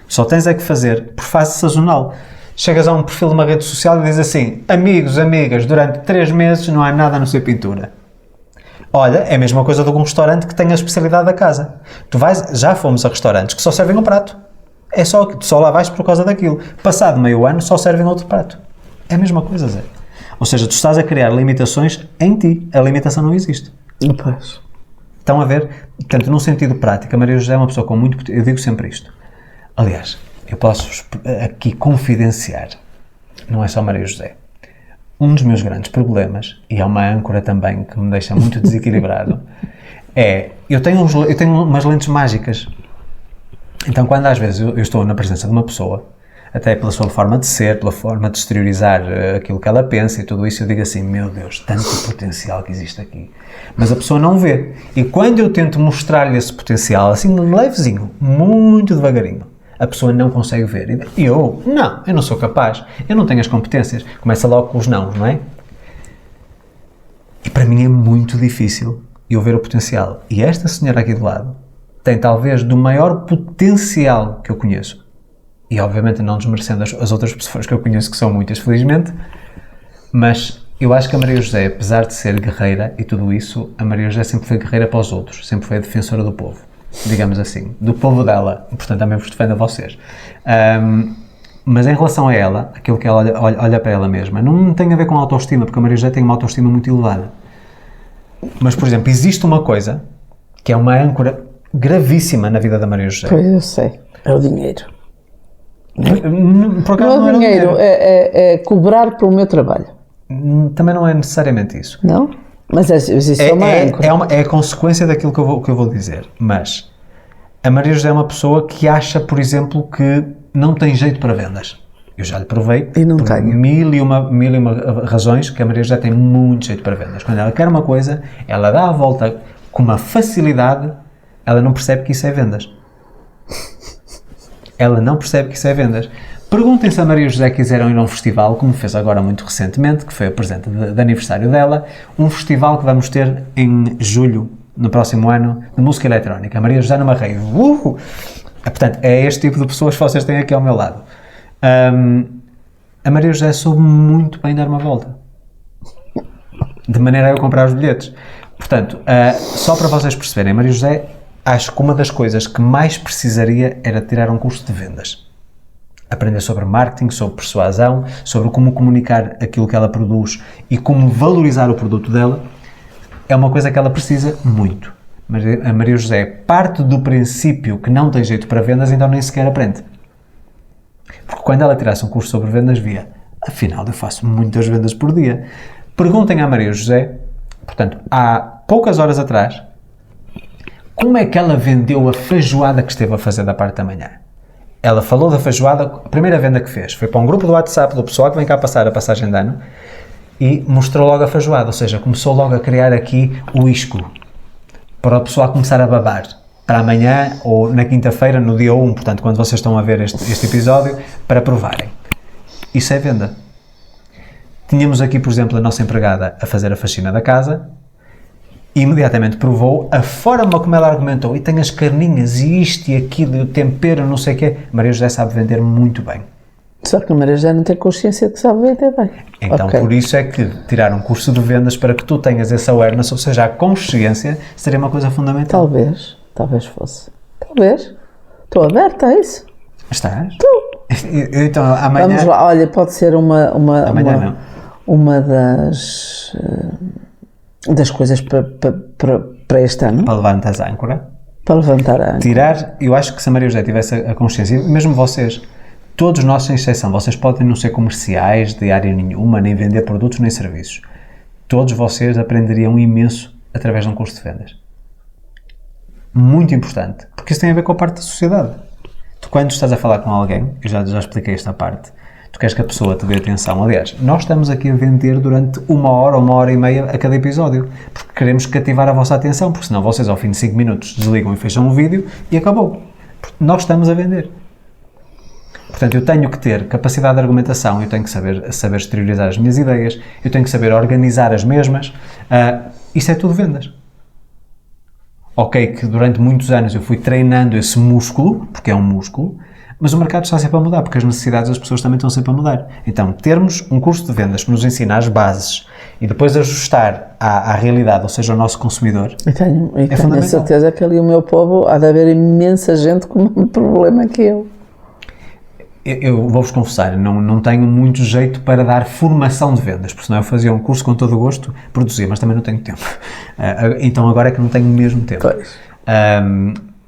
Só tens é que fazer por fase sazonal. Chegas a um perfil de uma rede social e dizes assim: amigos, amigas, durante 3 meses não há nada a não ser pintura. Olha, é a mesma coisa de um restaurante que tem a especialidade da casa. Já fomos a restaurantes que só servem um prato. É só que tu só lá vais por causa daquilo. Passado meio ano só servem outro prato. É a mesma coisa, Zé. Ou seja, tu estás a criar limitações em ti. A limitação não existe. Pois. Estão a ver? Portanto, num sentido prático, a Maria José é uma pessoa com muito... Eu digo sempre isto. Aliás, eu posso aqui confidenciar, não é só Maria José. Um dos meus grandes problemas, e é uma âncora também que me deixa muito desequilibrado, eu tenho umas lentes mágicas. Então, quando às vezes eu estou na presença de uma pessoa, até pela sua forma de ser, pela forma de exteriorizar aquilo que ela pensa e tudo isso, eu digo assim, meu Deus, tanto potencial que existe aqui. Mas a pessoa não vê. E quando eu tento mostrar-lhe esse potencial, assim, levezinho, muito devagarinho, a pessoa não consegue ver. E eu não sou capaz, eu não tenho as competências. Começa logo com os nãos, não é? E para mim é muito difícil eu ver o potencial. E esta senhora aqui do lado tem talvez do maior potencial que eu conheço. E obviamente não desmerecendo as outras pessoas que eu conheço, que são muitas, felizmente, mas eu acho que a Maria José, apesar de ser guerreira e tudo isso, a Maria José sempre foi guerreira para os outros, sempre foi a defensora do povo, digamos assim, do povo dela, portanto também vos defendo a vocês. Mas em relação a ela, aquilo que ela olha para ela mesma, não tem a ver com autoestima, porque a Maria José tem uma autoestima muito elevada. Mas, por exemplo, existe uma coisa que é uma âncora gravíssima na vida da Maria José. Pois eu sei, é o dinheiro. Por acaso Não é dinheiro, é cobrar pelo meu trabalho. Também não é necessariamente isso. Não? Mas isso é uma âncora. É a consequência daquilo que eu vou dizer. Mas a Maria José é uma pessoa que acha, por exemplo, que não tem jeito para vendas. Eu já lhe provei E não por tenho. mil e uma razões que a Maria José tem muito jeito para vendas. Quando ela quer uma coisa, ela dá a volta com uma facilidade, ela não percebe que isso é vendas. Ela não percebe que isso é vendas. Perguntem se a Maria José quiseram ir a um festival, como fez agora muito recentemente, que foi o presente de aniversário dela, um festival que vamos ter em julho, no próximo ano, de música eletrónica. A Maria José numa rave. Portanto, é este tipo de pessoas que vocês têm aqui ao meu lado. A Maria José soube muito bem dar uma volta. De maneira a eu comprar os bilhetes. Portanto, só para vocês perceberem, a Maria José, acho que uma das coisas que mais precisaria era tirar um curso de vendas. Aprender sobre marketing, sobre persuasão, sobre como comunicar aquilo que ela produz e como valorizar o produto dela, é uma coisa que ela precisa muito. Mas a Maria José parte do princípio que não tem jeito para vendas, então nem sequer aprende. Porque quando ela tirasse um curso sobre vendas, via, afinal eu faço muitas vendas por dia. Perguntem à Maria José, portanto, há poucas horas atrás, como é que ela vendeu a feijoada que esteve a fazer da parte da manhã? Ela falou da feijoada, a primeira venda que fez foi para um grupo do WhatsApp do pessoal que vem cá passar a passagem de ano e mostrou logo a feijoada, ou seja, começou logo a criar aqui o isco para o pessoal começar a babar para amanhã ou na quinta-feira, no dia 1, portanto, quando vocês estão a ver este episódio, para provarem. Isso é venda. Tínhamos aqui, por exemplo, a nossa empregada a fazer a faxina da casa e imediatamente provou a forma como ela argumentou, e tem as carninhas e isto e aquilo, e o tempero, não sei o quê. Maria José sabe vender muito bem. Só que a Maria José não tem consciência que sabe vender bem. Então, Ok. por isso é que tirar um curso de vendas para que tu tenhas essa awareness, ou seja, a consciência, seria uma coisa fundamental. Talvez fosse. Talvez. Estou aberta a isso. Estás? Então, amanhã... Vamos lá, olha, pode ser Amanhã uma das coisas para este ano, para levantar a âncora. para levantar a âncora. Tirar, eu acho que se a Maria José tivesse a consciência, mesmo vocês, todos nós sem exceção, vocês podem não ser comerciais de área nenhuma, nem vender produtos nem serviços. Todos vocês aprenderiam imenso através de um curso de vendas. Muito importante, porque isso tem a ver com a parte da sociedade. Tu, quando estás a falar com alguém, eu já expliquei esta parte, tu queres que a pessoa te dê atenção. Aliás, nós estamos aqui a vender durante 1 hora e meia a cada episódio, porque queremos cativar a vossa atenção, porque senão vocês ao fim de 5 minutos desligam e fecham o vídeo e acabou. Nós estamos a vender. Portanto, eu tenho que ter capacidade de argumentação, eu tenho que saber exteriorizar as minhas ideias, eu tenho que saber organizar as mesmas. Isso é tudo vendas. Ok, que durante muitos anos eu fui treinando esse músculo, porque é um músculo, mas o mercado está sempre a mudar, porque as necessidades das pessoas também estão sempre a mudar. Então, termos um curso de vendas que nos ensina as bases e depois ajustar à realidade, ou seja, ao nosso consumidor, E tenho a fundamental. certeza que ali o meu povo há de haver imensa gente com o mesmo problema que eu. Eu vou-vos confessar, não tenho muito jeito para dar formação de vendas, porque senão eu fazia um curso com todo o gosto, produzia, mas também não tenho tempo. Então agora é que não tenho mesmo tempo. Pois.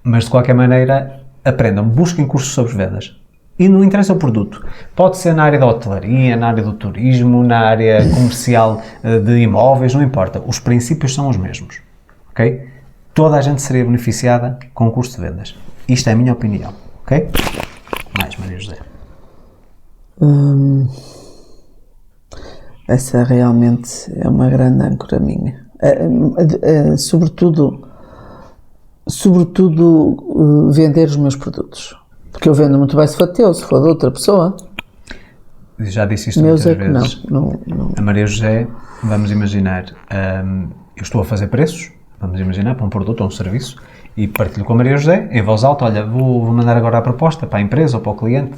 Mas de qualquer maneira, aprendam, busquem cursos sobre vendas. E não interessa o produto. Pode ser na área da hotelaria, na área do turismo, na área comercial de imóveis, não importa. Os princípios são os mesmos. Ok? Toda a gente seria beneficiada com o curso de vendas. Isto é a minha opinião. Ok? Mais, Maria José. Essa realmente é uma grande âncora minha. Sobretudo vender os meus produtos. Porque eu vendo muito bem se for teu, se for de outra pessoa. Já disse isto Meus muitas é que vezes. não. A Maria José, vamos imaginar, eu estou a fazer preços, vamos imaginar, para um produto ou um serviço, e partilho com a Maria José, em voz alta, olha, vou mandar agora a proposta para a empresa ou para o cliente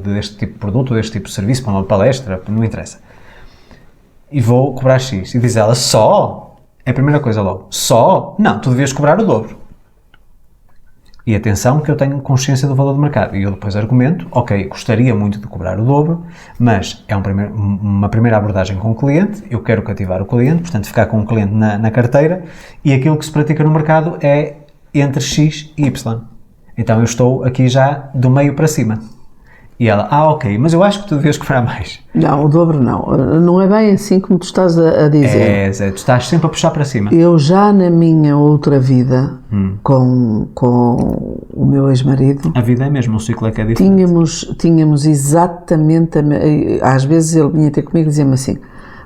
deste tipo de produto, deste tipo de serviço, para uma palestra, não interessa. E vou cobrar X. E diz ela, só? É a primeira coisa logo. Só? Não, tu devias cobrar o dobro. E atenção que eu tenho consciência do valor do mercado. E eu depois argumento, ok, gostaria muito de cobrar o dobro, mas é uma primeira abordagem com o cliente, eu quero cativar o cliente, portanto ficar com o cliente na carteira, e aquilo que se pratica no mercado é entre X e Y. Então eu estou aqui já do meio para cima. E ela, ok, mas eu acho que tu devias cobrar mais. Não, o dobro não. Não é bem assim como tu estás a dizer. Tu estás sempre a puxar para cima. Eu já na minha outra vida, com o meu ex-marido, A vida é mesmo, o ciclo é que é diferente. tínhamos exatamente, às vezes ele vinha ter comigo e dizia-me assim,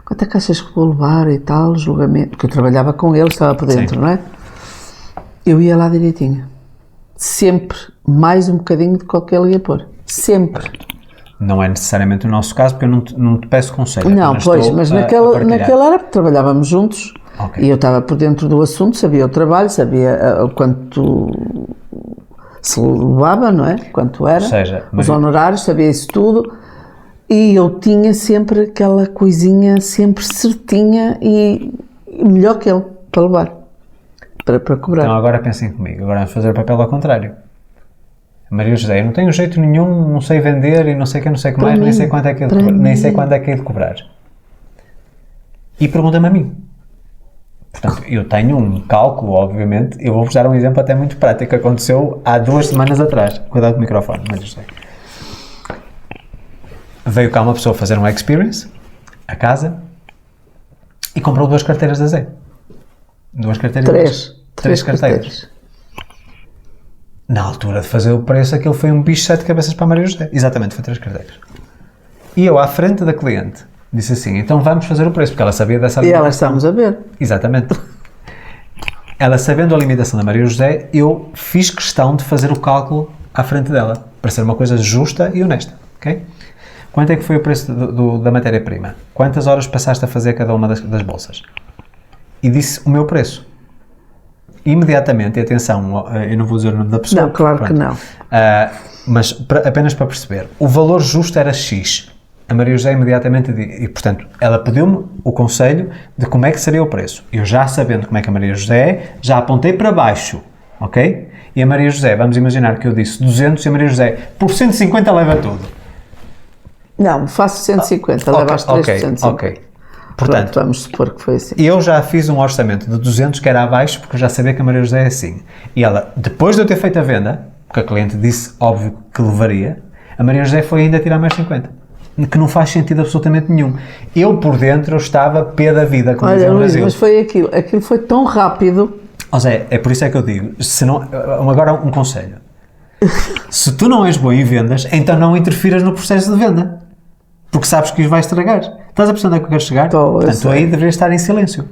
quanto é que achas que vou levar e tal, julgamento, porque eu trabalhava com ele, estava por dentro, Sim. não é? Eu ia lá direitinho. Sempre mais um bocadinho do que o que ele ia pôr. Sempre. Não é necessariamente o nosso caso, porque eu não te peço conselho. Não, apenas pois, estou mas a partilhar. naquela era porque trabalhávamos juntos. Ok. E eu estava por dentro do assunto, sabia o trabalho, sabia o quanto se levava, não é? Quanto era, Ou seja, os honorários, sabia isso tudo. E eu tinha sempre aquela coisinha sempre certinha e melhor que ele, para levar, para cobrar. Então agora pensem comigo, agora vamos fazer o papel ao contrário. Maria José, eu não tenho jeito nenhum, não sei vender e não sei o que, não sei o que mais, nem sei quando é que é de cobrar. E pergunta-me a mim. Portanto, eu tenho um cálculo, obviamente, eu vou-vos dar um exemplo até muito prático, que aconteceu há 2 semanas atrás. Cuidado com o microfone, Maria José. Veio cá uma pessoa fazer uma experience, a casa, e comprou 2 carteiras da Zé. 2 carteiras. 3 carteiras. Na altura de fazer o preço, aquilo foi um bicho de 7 cabeças para a Maria José. Exatamente, foi 3 carteiras. E eu, à frente da cliente, disse assim, então vamos fazer o preço, porque ela sabia dessa limitação. E ela estamos a ver. Exatamente. Ela sabendo a limitação da Maria José, eu fiz questão de fazer o cálculo à frente dela, para ser uma coisa justa e honesta, ok? Quanto é que foi o preço da matéria-prima? Quantas horas passaste a fazer cada uma das bolsas? E disse o meu preço. Imediatamente, e atenção, eu não vou dizer o nome da pessoa. Não, claro que não. Mas apenas para perceber, o valor justo era X. A Maria José imediatamente, e portanto, ela pediu-me o conselho de como é que seria o preço. Eu já sabendo como é que a Maria José é, já apontei para baixo, ok? E a Maria José, vamos imaginar que eu disse 200 e a Maria José, por 150 leva tudo. Não, faço 150, leva às 3 de 150. Ok. Portanto, vamos supor que foi assim. eu já fiz um orçamento de 200 que era abaixo, porque eu já sabia que a Maria José é assim. E ela, depois de eu ter feito a venda, porque a cliente disse, óbvio, que levaria, a Maria José foi ainda tirar mais 50. Que não faz sentido absolutamente nenhum. Eu, por dentro, eu estava pé da vida, como dizia no Brasil. Mas foi aquilo. Aquilo foi tão rápido. Ó Zé, é por isso é que eu digo, se não, agora um conselho. Se tu não és bom em vendas, então não interfiras no processo de venda. Porque sabes que os vai estragar. Estás a perceber onde é que eu quero chegar? Portanto, tu aí deverias estar em silêncio.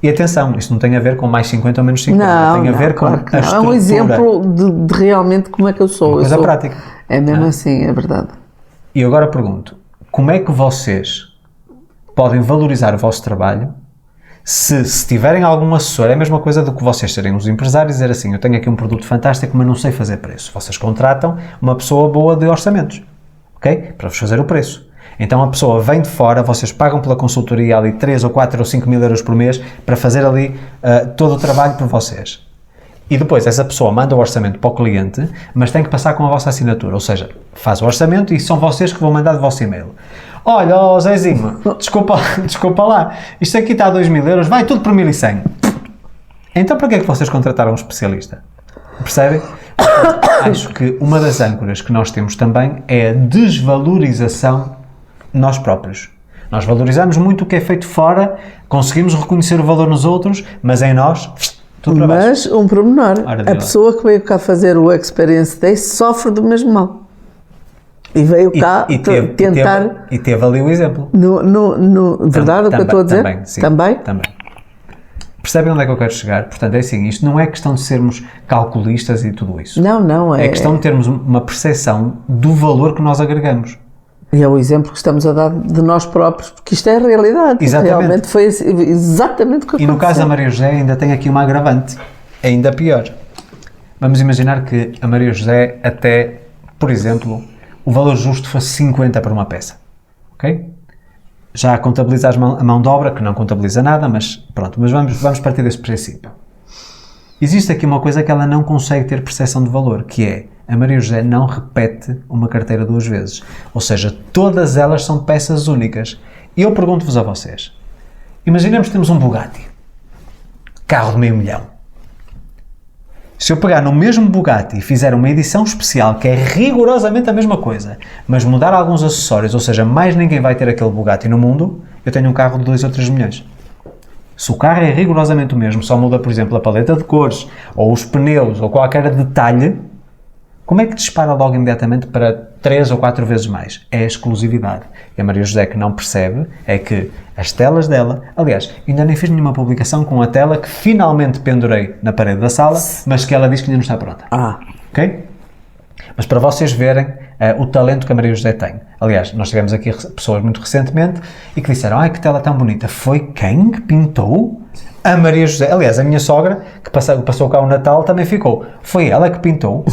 E atenção, isto não tem a ver com mais 50 ou menos 50, tem a ver com a estrutura. É um exemplo de realmente como é que eu sou. Uma coisa prática. É mesmo assim, é verdade. E eu agora pergunto, como é que vocês podem valorizar o vosso trabalho se tiverem algum assessor? É a mesma coisa do que vocês serem os empresários e dizer assim, eu tenho aqui um produto fantástico, mas não sei fazer preço. Vocês contratam uma pessoa boa de orçamentos, ok? Para vos fazer o preço. Então a pessoa vem de fora, vocês pagam pela consultoria ali 3 ou 4 ou 5 mil euros por mês para fazer ali todo o trabalho por vocês. E depois essa pessoa manda o orçamento para o cliente, mas tem que passar com a vossa assinatura, ou seja, faz o orçamento e são vocês que vão mandar de vosso e-mail. Olha, oh Zezinho, desculpa lá, isto aqui está a 2 mil euros, vai tudo por 1.100. Então para que é que vocês contrataram um especialista? Percebem? Acho que uma das âncoras que nós temos também é a desvalorização de nós próprios. Nós valorizamos muito o que é feito fora, conseguimos reconhecer o valor nos outros, mas em nós, tudo para baixo. Mas, um pormenor, Ora, a pessoa que veio cá fazer o Experience Day sofre do mesmo mal. E veio cá tentar... E teve ali o exemplo. Verdade o que eu estou a dizer? Também, sim. Também? Também. Percebem onde é que eu quero chegar? Portanto, é assim, isto não é questão de sermos calculistas e tudo isso. Não. É questão de termos uma percepção do valor que nós agregamos. E é o exemplo que estamos a dar de nós próprios, porque isto é a realidade. Exatamente. Realmente foi exatamente o que aconteceu. E no caso da Maria José ainda tem aqui uma agravante, ainda pior. Vamos imaginar que a Maria José até, por exemplo, o valor justo fosse 50 por uma peça. Ok? Já contabiliza a mão de obra, que não contabiliza nada, mas pronto, mas vamos partir desse princípio. Existe aqui uma coisa que ela não consegue ter percepção de valor, que é a Maria José não repete uma carteira 2 vezes. Ou seja, todas elas são peças únicas. E eu pergunto-vos a vocês, imaginemos que temos um Bugatti, carro de $500 000. Se eu pegar no mesmo Bugatti e fizer uma edição especial, que é rigorosamente a mesma coisa, mas mudar alguns acessórios, ou seja, mais ninguém vai ter aquele Bugatti no mundo, eu tenho um carro de 2 ou 3 milhões. Se o carro é rigorosamente o mesmo, só muda, por exemplo, a paleta de cores, ou os pneus, ou qualquer detalhe, como é que dispara logo imediatamente para 3 ou 4 vezes mais? É a exclusividade. E a Maria José que não percebe é que as telas dela... Aliás, ainda nem fiz nenhuma publicação com a tela que finalmente pendurei na parede da sala, mas que ela diz que ainda não está pronta. Ok? Mas para vocês verem o talento que a Maria José tem. Aliás, nós tivemos aqui pessoas muito recentemente e que disseram, ai, que tela tão bonita. Foi quem que pintou? A Maria José. Aliás, a minha sogra, que passou cá o Natal, também ficou. Foi ela que pintou.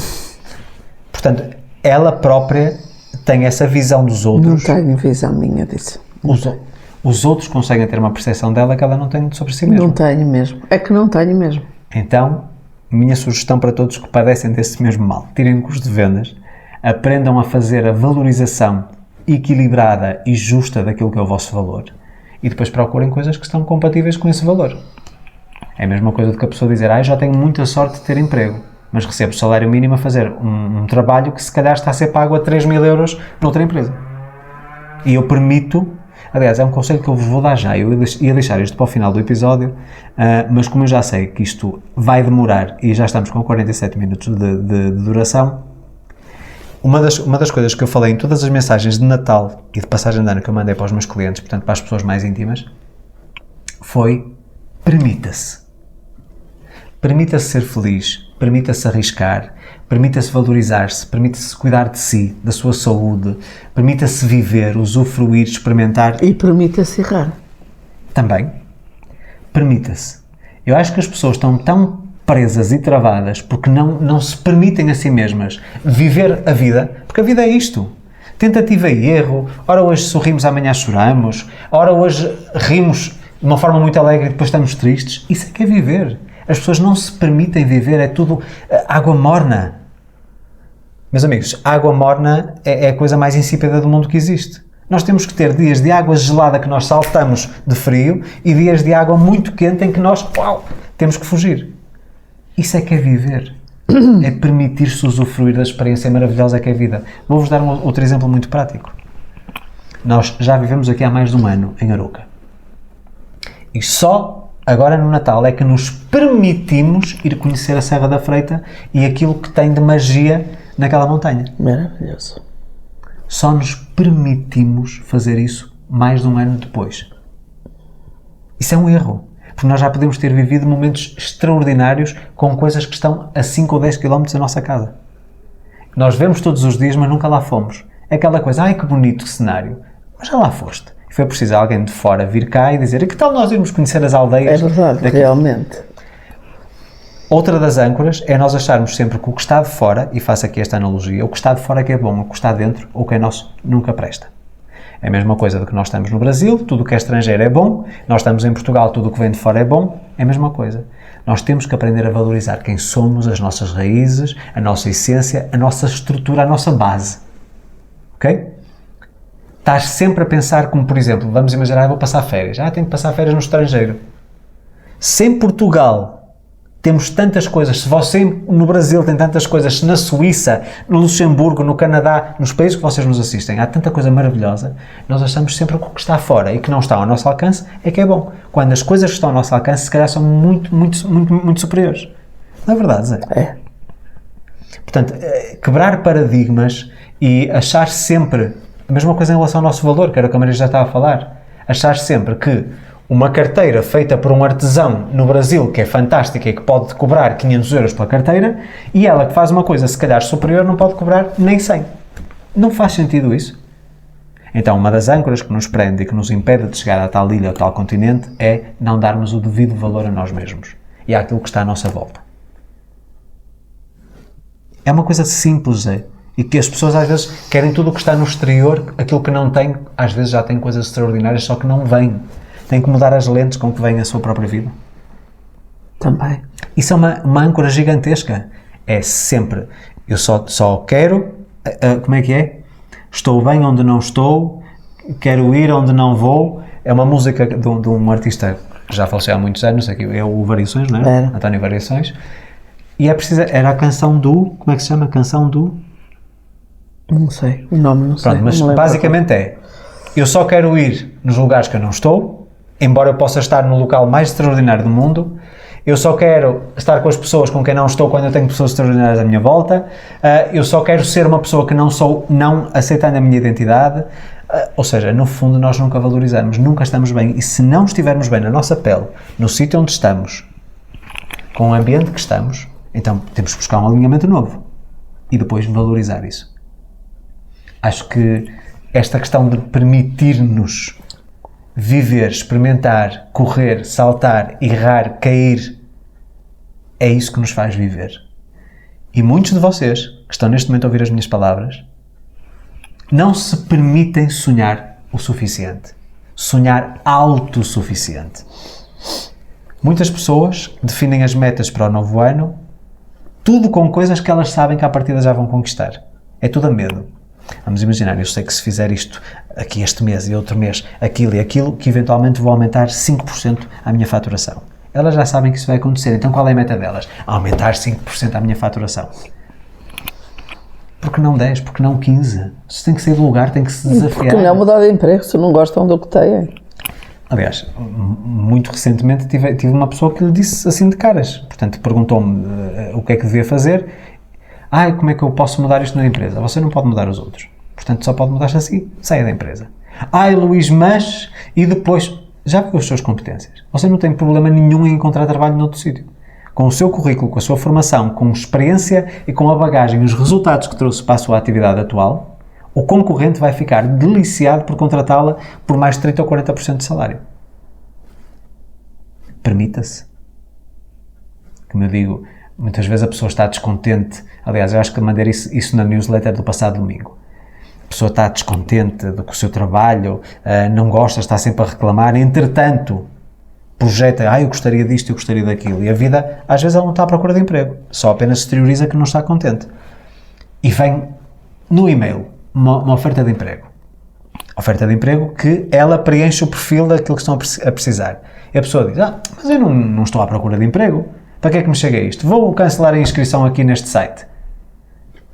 Portanto, ela própria tem essa visão dos outros. Não tenho visão minha disso. Os outros conseguem ter uma percepção dela que ela não tem sobre si mesma. Não tenho mesmo. É que não tenho mesmo. Então, minha sugestão para todos que padecem desse mesmo mal, tirem o custo de vendas, aprendam a fazer a valorização equilibrada e justa daquilo que é o vosso valor e depois procurem coisas que estão compatíveis com esse valor. É a mesma coisa do que a pessoa dizer, já tenho muita sorte de ter emprego, mas recebo o salário mínimo a fazer um trabalho que se calhar está a ser pago a 3.000 euros noutra empresa. E eu permito, aliás, é um conselho que eu vos vou dar já, eu ia deixar isto para o final do episódio, mas como eu já sei que isto vai demorar e já estamos com 47 minutos de duração, uma das coisas que eu falei em todas as mensagens de Natal e de passagem de ano que eu mandei para os meus clientes, portanto para as pessoas mais íntimas, foi permita-se. Permita-se ser feliz, permita-se arriscar, permita-se valorizar-se, permita-se cuidar de si, da sua saúde, permita-se viver, usufruir, experimentar. E permita-se errar. Também. Permita-se. Eu acho que as pessoas estão tão presas e travadas porque não se permitem a si mesmas viver a vida, porque a vida é isto. Tentativa e erro, ora hoje sorrimos, amanhã choramos, ora hoje rimos de uma forma muito alegre e depois estamos tristes. Isso é que é viver. As pessoas não se permitem viver, é tudo água morna. Meus amigos, água morna é a coisa mais insípida do mundo que existe. Nós temos que ter dias de água gelada que nós saltamos de frio e dias de água muito quente em que nós, temos que fugir. Isso é que é viver. É permitir-se usufruir da experiência maravilhosa que é a vida. Vou-vos dar outro exemplo muito prático. Nós já vivemos aqui há mais de um ano, em Arouca. E só agora no Natal é que nos permitimos ir conhecer a Serra da Freita e aquilo que tem de magia naquela montanha. Maravilhoso. Só nos permitimos fazer isso mais de um ano depois. Isso é um erro. Porque nós já podemos ter vivido momentos extraordinários com coisas que estão a 5 ou 10 km da nossa casa. Nós vemos todos os dias, mas nunca lá fomos. É aquela coisa, ai que bonito cenário, mas já lá foste. E foi preciso alguém de fora vir cá e dizer, e que tal nós irmos conhecer as aldeias? É verdade, daqui? realmente. Outra das âncoras é nós acharmos sempre que o que está de fora, e faço aqui esta analogia, o que está de fora é que é bom, o que está dentro, o que é nosso, nunca presta. É a mesma coisa do que nós estamos no Brasil, tudo o que é estrangeiro é bom, nós estamos em Portugal, tudo o que vem de fora é bom, é a mesma coisa. Nós temos que aprender a valorizar quem somos, as nossas raízes, a nossa essência, a nossa estrutura, a nossa base. Ok? Estás sempre a pensar como, por exemplo, vamos imaginar, vou passar férias. Tenho que passar férias no estrangeiro. Se em Portugal Temos tantas coisas. Se você no Brasil tem tantas coisas, se na Suíça, no Luxemburgo, no Canadá, nos países que vocês nos assistem, há tanta coisa maravilhosa, nós achamos sempre que o que está fora e que não está ao nosso alcance é que é bom. Quando as coisas que estão ao nosso alcance, se calhar, são muito superiores. Não é verdade, Zé? É. Portanto, quebrar paradigmas e achar sempre a mesma coisa em relação ao nosso valor, que era o que a Maria já estava a falar. Achar sempre que uma carteira feita por um artesão no Brasil, que é fantástica e que pode cobrar 500 euros pela carteira, e ela que faz uma coisa se calhar superior não pode cobrar nem 100. Não faz sentido isso. Então, uma das âncoras que nos prende e que nos impede de chegar a tal ilha ou tal continente é não darmos o devido valor a nós mesmos e àquilo que está à nossa volta. É uma coisa simples, e que as pessoas às vezes querem tudo o que está no exterior, aquilo que não tem, às vezes já tem coisas extraordinárias, só que não vem. Tem que mudar as lentes com que vem a sua própria vida. Também. Isso é uma âncora gigantesca. É sempre, eu só quero, como é que é? Estou bem onde não estou, quero ir onde não vou. É uma música de um artista que já faleceu há muitos anos, aqui é o Variações, não é? Era. António Variações. E era a canção do, como é que se chama? A canção do... Não sei, o nome não sei. Pronto, mas basicamente eu só quero ir nos lugares que eu não estou, embora eu possa estar no local mais extraordinário do mundo. Eu só quero estar com as pessoas com quem não estou quando eu tenho pessoas extraordinárias à minha volta. Eu só quero ser uma pessoa que não sou, não aceitando a minha identidade. Ou seja, no fundo nós nunca valorizamos, nunca estamos bem. E se não estivermos bem na nossa pele, no sítio onde estamos, com o ambiente que estamos, então temos que buscar um alinhamento novo e depois valorizar isso. Acho que esta questão de permitir-nos viver, experimentar, correr, saltar, errar, cair, é isso que nos faz viver. E muitos de vocês, que estão neste momento a ouvir as minhas palavras, não se permitem sonhar o suficiente. Sonhar alto o suficiente. Muitas pessoas definem as metas para o novo ano, tudo com coisas que elas sabem que à partida já vão conquistar. É tudo a medo. Vamos imaginar, eu sei que se fizer isto aqui este mês e outro mês, aquilo e aquilo, que eventualmente vou aumentar 5% a minha faturação. Elas já sabem que isso vai acontecer, então qual é a meta delas? Aumentar 5% a minha faturação. Porque não 10, porque não 15? Se tem que sair do lugar, tem que se desafiar. Porque não mudar de emprego, se não gostam do que têm. Aliás, muito recentemente tive uma pessoa que lhe disse assim de caras, portanto perguntou-me o que é que devia fazer. Como é que eu posso mudar isto na empresa? Você não pode mudar os outros. Portanto, só pode mudar-se assim. Saia da empresa. Luís, mas... E depois, já viu as suas competências. Você não tem problema nenhum em encontrar trabalho noutro sítio. Com o seu currículo, com a sua formação, com experiência e com a bagagem, os resultados que trouxe para a sua atividade atual, o concorrente vai ficar deliciado por contratá-la por mais de 30% ou 40% de salário. Permita-se. Como eu digo... Muitas vezes a pessoa está descontente. Aliás, eu acho que mandei isso na newsletter do passado domingo. A pessoa está descontente com o seu trabalho, não gosta, está sempre a reclamar. Entretanto, projeta, eu gostaria disto, eu gostaria daquilo. E a vida, às vezes, ela não está à procura de emprego. Só apenas exterioriza que não está contente. E vem no e-mail uma oferta de emprego. Oferta de emprego que ela preenche o perfil daquilo que estão a precisar. E a pessoa diz, mas eu não estou à procura de emprego. Para que é que me chega isto? Vou cancelar a inscrição aqui neste site.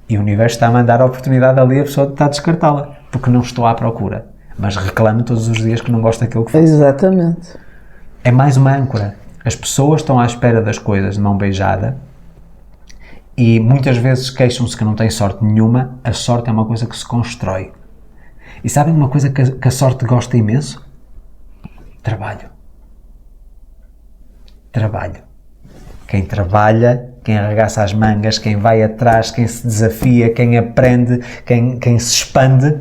E o universo está a mandar a oportunidade ali, a pessoa está a descartá-la, porque não estou à procura. Mas reclamo todos os dias que não gosto daquilo que faço. Exatamente. É mais uma âncora. As pessoas estão à espera das coisas de mão beijada e muitas vezes queixam-se que não têm sorte nenhuma. A sorte é uma coisa que se constrói. E sabem uma coisa que a sorte gosta imenso? Trabalho. Trabalho. Quem trabalha, quem arregaça as mangas, quem vai atrás, quem se desafia, quem aprende, quem se expande...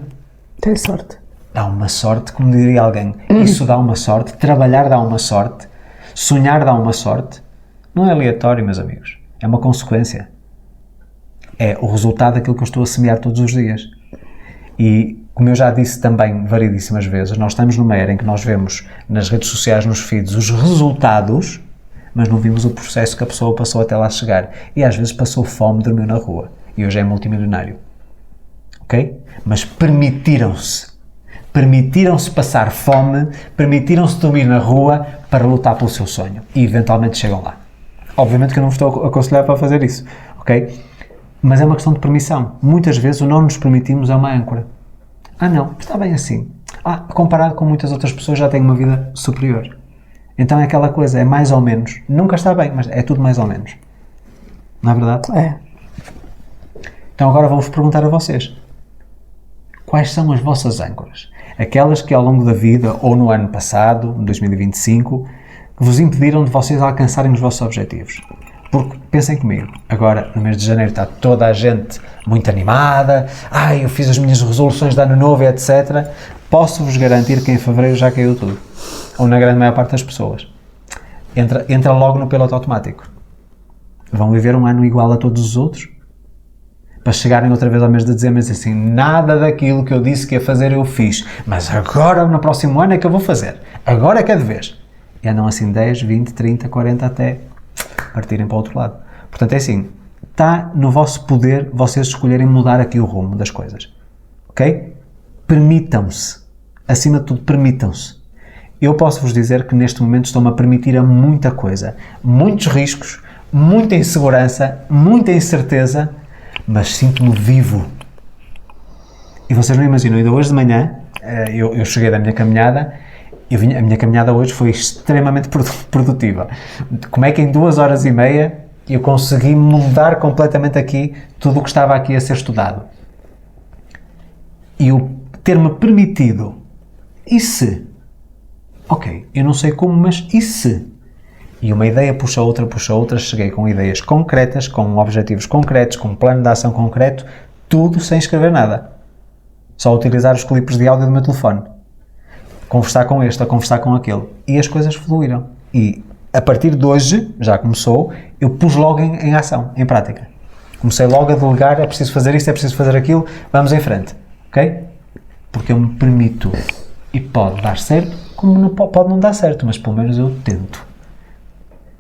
Tem sorte. Dá uma sorte, como diria alguém. Isso dá uma sorte, trabalhar dá uma sorte, sonhar dá uma sorte. Não é aleatório, meus amigos. É uma consequência. É o resultado daquilo que eu estou a semear todos os dias. E, como eu já disse também variedíssimas vezes, nós estamos numa era em que nós vemos nas redes sociais, nos feeds, os resultados... mas não vimos o processo que a pessoa passou até lá chegar. E às vezes passou fome, dormiu na rua. E hoje é multimilionário. Ok? Mas permitiram-se passar fome, permitiram-se dormir na rua para lutar pelo seu sonho. E eventualmente chegam lá. Obviamente que eu não vos estou a aconselhar para fazer isso, ok? Mas é uma questão de permissão. Muitas vezes o não nos permitimos é uma âncora. Ah não, está bem assim. Ah, comparado com muitas outras pessoas já tenho uma vida superior. Então é aquela coisa, é mais ou menos. Nunca está bem, mas é tudo mais ou menos. Não é verdade? É. Então agora vamos perguntar a vocês. Quais são as vossas âncoras? Aquelas que ao longo da vida, ou no ano passado, em 2025, vos impediram de vocês alcançarem os vossos objetivos. Porque, pensem comigo, agora no mês de janeiro está toda a gente muito animada, eu fiz as minhas resoluções de ano novo, etc. Posso-vos garantir que em fevereiro já caiu tudo. Ou na grande maior parte das pessoas. Entra logo no piloto automático. Vão viver um ano igual a todos os outros, para chegarem outra vez ao mês de dezembro e dizer assim, nada daquilo que eu disse que ia fazer eu fiz, mas agora no próximo ano é que eu vou fazer. Agora é que é de vez. E andam assim 10, 20, 30, 40 até partirem para o outro lado. Portanto, é assim, está no vosso poder vocês escolherem mudar aqui o rumo das coisas. Ok? Permitam-se. Acima de tudo, permitam-se. Eu posso vos dizer que neste momento estou-me a permitir a muita coisa. Muitos riscos, muita insegurança, muita incerteza, mas sinto-me vivo. E vocês não imaginam, ainda hoje de manhã, eu cheguei da minha caminhada, a minha caminhada hoje foi extremamente produtiva. Como é que em 2h30 eu consegui mudar completamente aqui tudo o que estava aqui a ser estudado? E eu ter-me permitido, e se? Ok, eu não sei como, mas e se? E uma ideia puxa outra, cheguei com ideias concretas, com objetivos concretos, com um plano de ação concreto, tudo sem escrever nada. Só utilizar os clipes de áudio do meu telefone. Conversar com este, ou conversar com aquele. E as coisas fluíram. E a partir de hoje, já começou, eu pus logo em ação, em prática. Comecei logo a delegar, é preciso fazer isto, é preciso fazer aquilo, vamos em frente. Ok? Porque eu me permito. E pode dar certo, como não, pode não dar certo, mas pelo menos eu tento.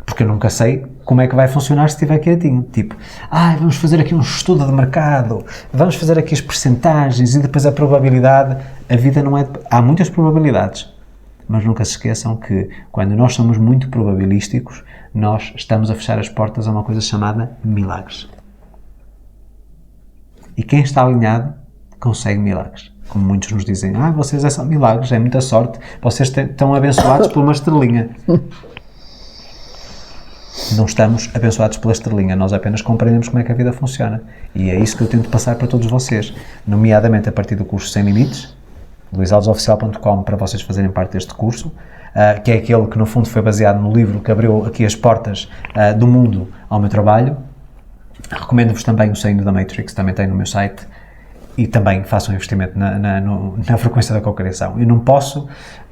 Porque eu nunca sei como é que vai funcionar se estiver quietinho. Tipo, vamos fazer aqui um estudo de mercado, vamos fazer aqui as percentagens e depois a probabilidade. A vida não é... Há muitas probabilidades, mas nunca se esqueçam que quando nós somos muito probabilísticos, nós estamos a fechar as portas a uma coisa chamada milagres. E quem está alinhado consegue milagres. Como muitos nos dizem, vocês são milagres, é muita sorte, vocês estão abençoados por uma estrelinha. Não estamos abençoados pela estrelinha, nós apenas compreendemos como é que a vida funciona. E é isso que eu tento passar para todos vocês, nomeadamente a partir do curso Sem Limites, luisaldesoficial.com, para vocês fazerem parte deste curso, que é aquele que no fundo foi baseado no livro que abriu aqui as portas do mundo ao meu trabalho. Recomendo-vos também o Saindo da Matrix, também tem no meu site, e também façam um investimento na frequência da cocriação. Eu não posso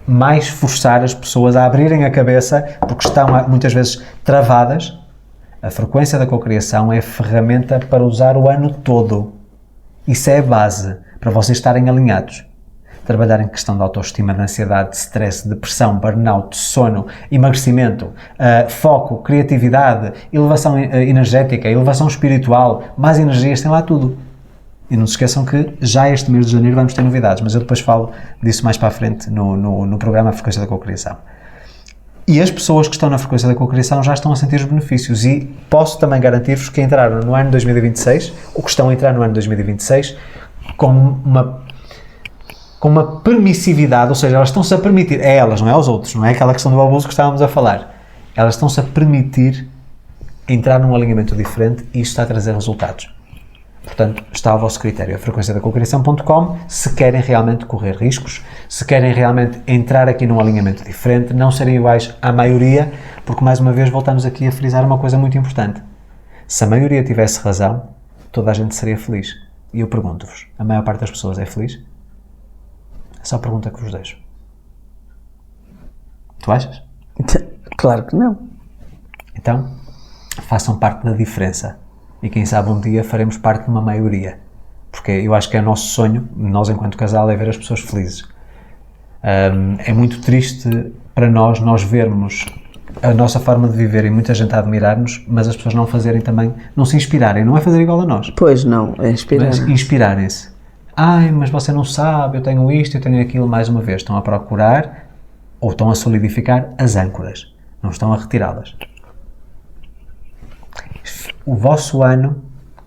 mais forçar as pessoas a abrirem a cabeça, porque estão muitas vezes travadas. A frequência da cocriação é a ferramenta para usar o ano todo. Isso é a base para vocês estarem alinhados. Trabalhar em questão de autoestima, de ansiedade, de stress, depressão, burnout, sono, emagrecimento, foco, criatividade, elevação energética, elevação espiritual, mais energias, tem lá tudo. E não se esqueçam que já este mês de janeiro vamos ter novidades, mas eu depois falo disso mais para a frente no programa Frequência da Cocriação. E as pessoas que estão na Frequência da Cocriação já estão a sentir os benefícios e posso também garantir-vos que entraram no ano 2026, ou que estão a entrar no ano 2026, com uma permissividade, ou seja, elas estão-se a permitir, é elas, não é aos outros, não é aquela questão do abuso que estávamos a falar, elas estão-se a permitir entrar num alinhamento diferente e isto está a trazer resultados. Portanto, está ao vosso critério, a frequenciadacocriação.com, se querem realmente correr riscos, se querem realmente entrar aqui num alinhamento diferente, não serem iguais à maioria, porque mais uma vez voltamos aqui a frisar uma coisa muito importante. Se a maioria tivesse razão, toda a gente seria feliz. E eu pergunto-vos, a maior parte das pessoas é feliz? É só a pergunta que vos deixo. Tu achas? Claro que não. Então, façam parte da diferença. E quem sabe um dia faremos parte de uma maioria. Porque eu acho que é o nosso sonho, nós enquanto casal, é ver as pessoas felizes. É muito triste para nós vermos a nossa forma de viver e muita gente a admirar-nos, mas as pessoas não fazerem também, não se inspirarem, não é fazer igual a nós. Pois não, é inspirar. Mas inspirarem-se. Mas você não sabe, eu tenho isto, eu tenho aquilo, mais uma vez. Estão a procurar ou estão a solidificar as âncoras. Não estão a retirá-las. o vosso ano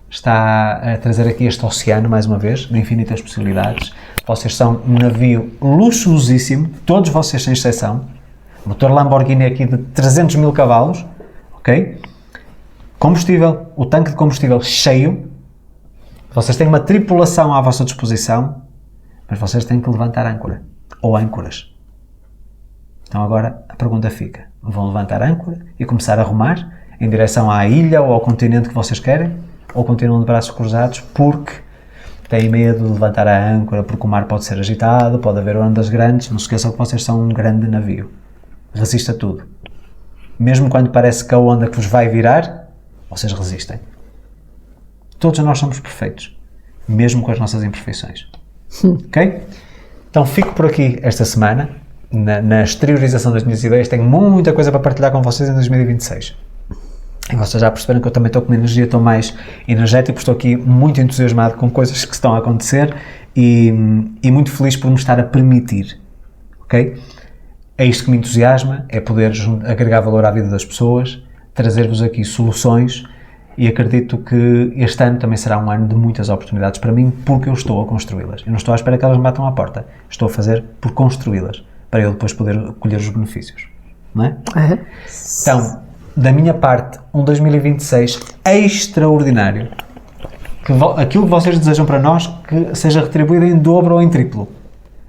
está a trazer aqui este oceano, mais uma vez, de infinitas possibilidades. Vocês são um navio luxuosíssimo, todos vocês sem exceção. Motor Lamborghini aqui de 300 mil cavalos, ok? Combustível, o tanque de combustível cheio. Vocês têm uma tripulação à vossa disposição, mas vocês têm que levantar âncora, ou âncoras. Então agora a pergunta fica, vão levantar âncora e começar a remar em direção à ilha ou ao continente que vocês querem? Ou continuam de braços cruzados porque têm medo de levantar a âncora, porque o mar pode ser agitado, pode haver ondas grandes? Não se esqueçam que vocês são um grande navio. Resiste a tudo. Mesmo quando parece que a onda que vos vai virar, vocês resistem. Todos nós somos perfeitos, mesmo com as nossas imperfeições. Ok? Então fico por aqui esta semana, na exteriorização das minhas ideias. Tenho muita coisa para partilhar com vocês em 2026. E vocês já perceberam que eu também estou com uma energia, estou mais energético, estou aqui muito entusiasmado com coisas que estão a acontecer e muito feliz por me estar a permitir. Ok? É isto que me entusiasma, é poder agregar valor à vida das pessoas, trazer-vos aqui soluções, e acredito que este ano também será um ano de muitas oportunidades para mim, porque eu estou a construí-las. Eu não estou à espera que elas me batam à porta, estou a fazer por construí-las, para eu depois poder colher os benefícios. Não é? Então, da minha parte, um 2026 extraordinário. Aquilo que vocês desejam para nós, que seja retribuído em dobro ou em triplo.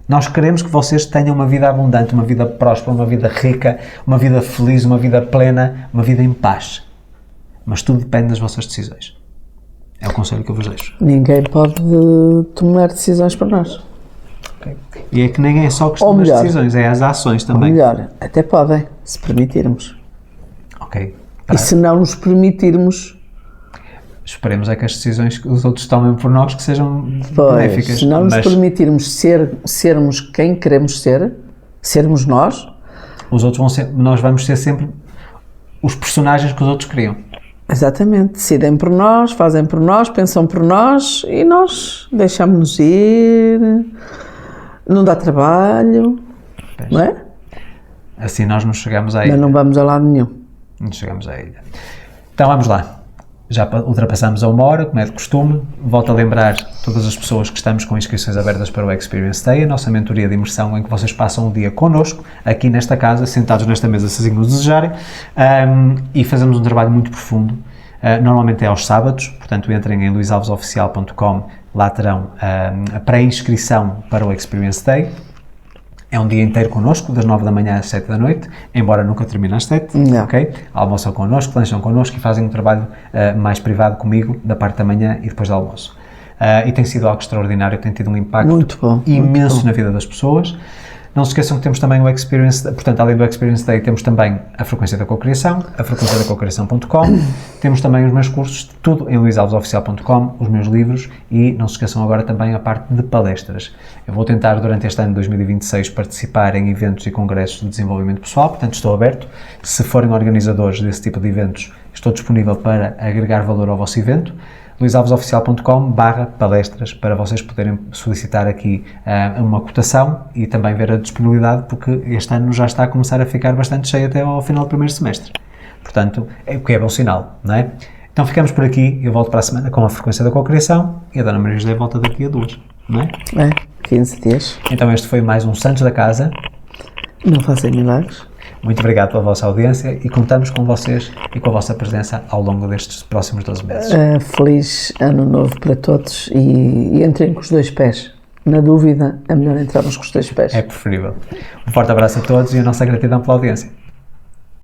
Nós queremos que vocês tenham uma vida abundante, uma vida próspera, uma vida rica, uma vida feliz, uma vida plena, uma vida em paz. Mas tudo depende das vossas decisões. É o conselho que eu vos deixo. Ninguém pode tomar decisões para nós. Okay. E é que nem é só questão das decisões, é as ações também. Ou melhor, até podem, se permitirmos. Ok. E se não nos permitirmos... Esperemos é que as decisões que os outros tomem por nós que sejam benéficas. Se não nos permitirmos sermos quem queremos ser, sermos nós... Nós vamos ser sempre os personagens que os outros criam. Exatamente. Decidem por nós, fazem por nós, pensam por nós e nós deixamos-nos ir, não dá trabalho, não é? Assim nós não chegamos à ilha. Mas não vamos a lado nenhum. Não chegamos à ilha. Então vamos lá. Já ultrapassamos a 1 hora, como é de costume. Volto a lembrar todas as pessoas que estamos com inscrições abertas para o Experience Day, a nossa mentoria de imersão em que vocês passam o dia connosco, aqui nesta casa, sentados nesta mesa, se assim o desejarem, e fazemos um trabalho muito profundo. Normalmente é aos sábados, portanto entrem em luisalvesoficial.com, lá terão a pré-inscrição para o Experience Day. É um dia inteiro connosco, das 9 da manhã às 7 da noite, embora nunca termine às 7, ok? Almoçam connosco, lancham connosco e fazem um trabalho mais privado comigo, da parte da manhã e depois do almoço. E tem sido algo extraordinário, tem tido um impacto imenso na vida das pessoas. Não se esqueçam que temos também o Experience, portanto, além do Experience Day, temos também a Frequência da Cocriação, a frequenciadacocriação.com, temos também os meus cursos, tudo em luisalvesoficial.com, os meus livros e não se esqueçam agora também a parte de palestras. Eu vou tentar durante este ano de 2026 participar em eventos e congressos de desenvolvimento pessoal, portanto estou aberto. Se forem organizadores desse tipo de eventos, estou disponível para agregar valor ao vosso evento. luisalvesoficial.com/palestras para vocês poderem solicitar aqui uma cotação e também ver a disponibilidade, porque este ano já está a começar a ficar bastante cheio até ao final do primeiro semestre. Portanto, o que é bom sinal, não é? Então ficamos por aqui, eu volto para a semana com a Frequência da Cocriação e a Dona Maria José volta daqui a 2, não é? 15 dias. Então este foi mais um Santos da Casa. Não fazem milagres. Muito obrigado pela vossa audiência e contamos com vocês e com a vossa presença ao longo destes próximos 12 meses. Feliz ano novo para todos e entrem com os 2 pés. Na dúvida, é melhor entrarmos com os 2 pés. É preferível. Um forte abraço a todos e a nossa gratidão pela audiência.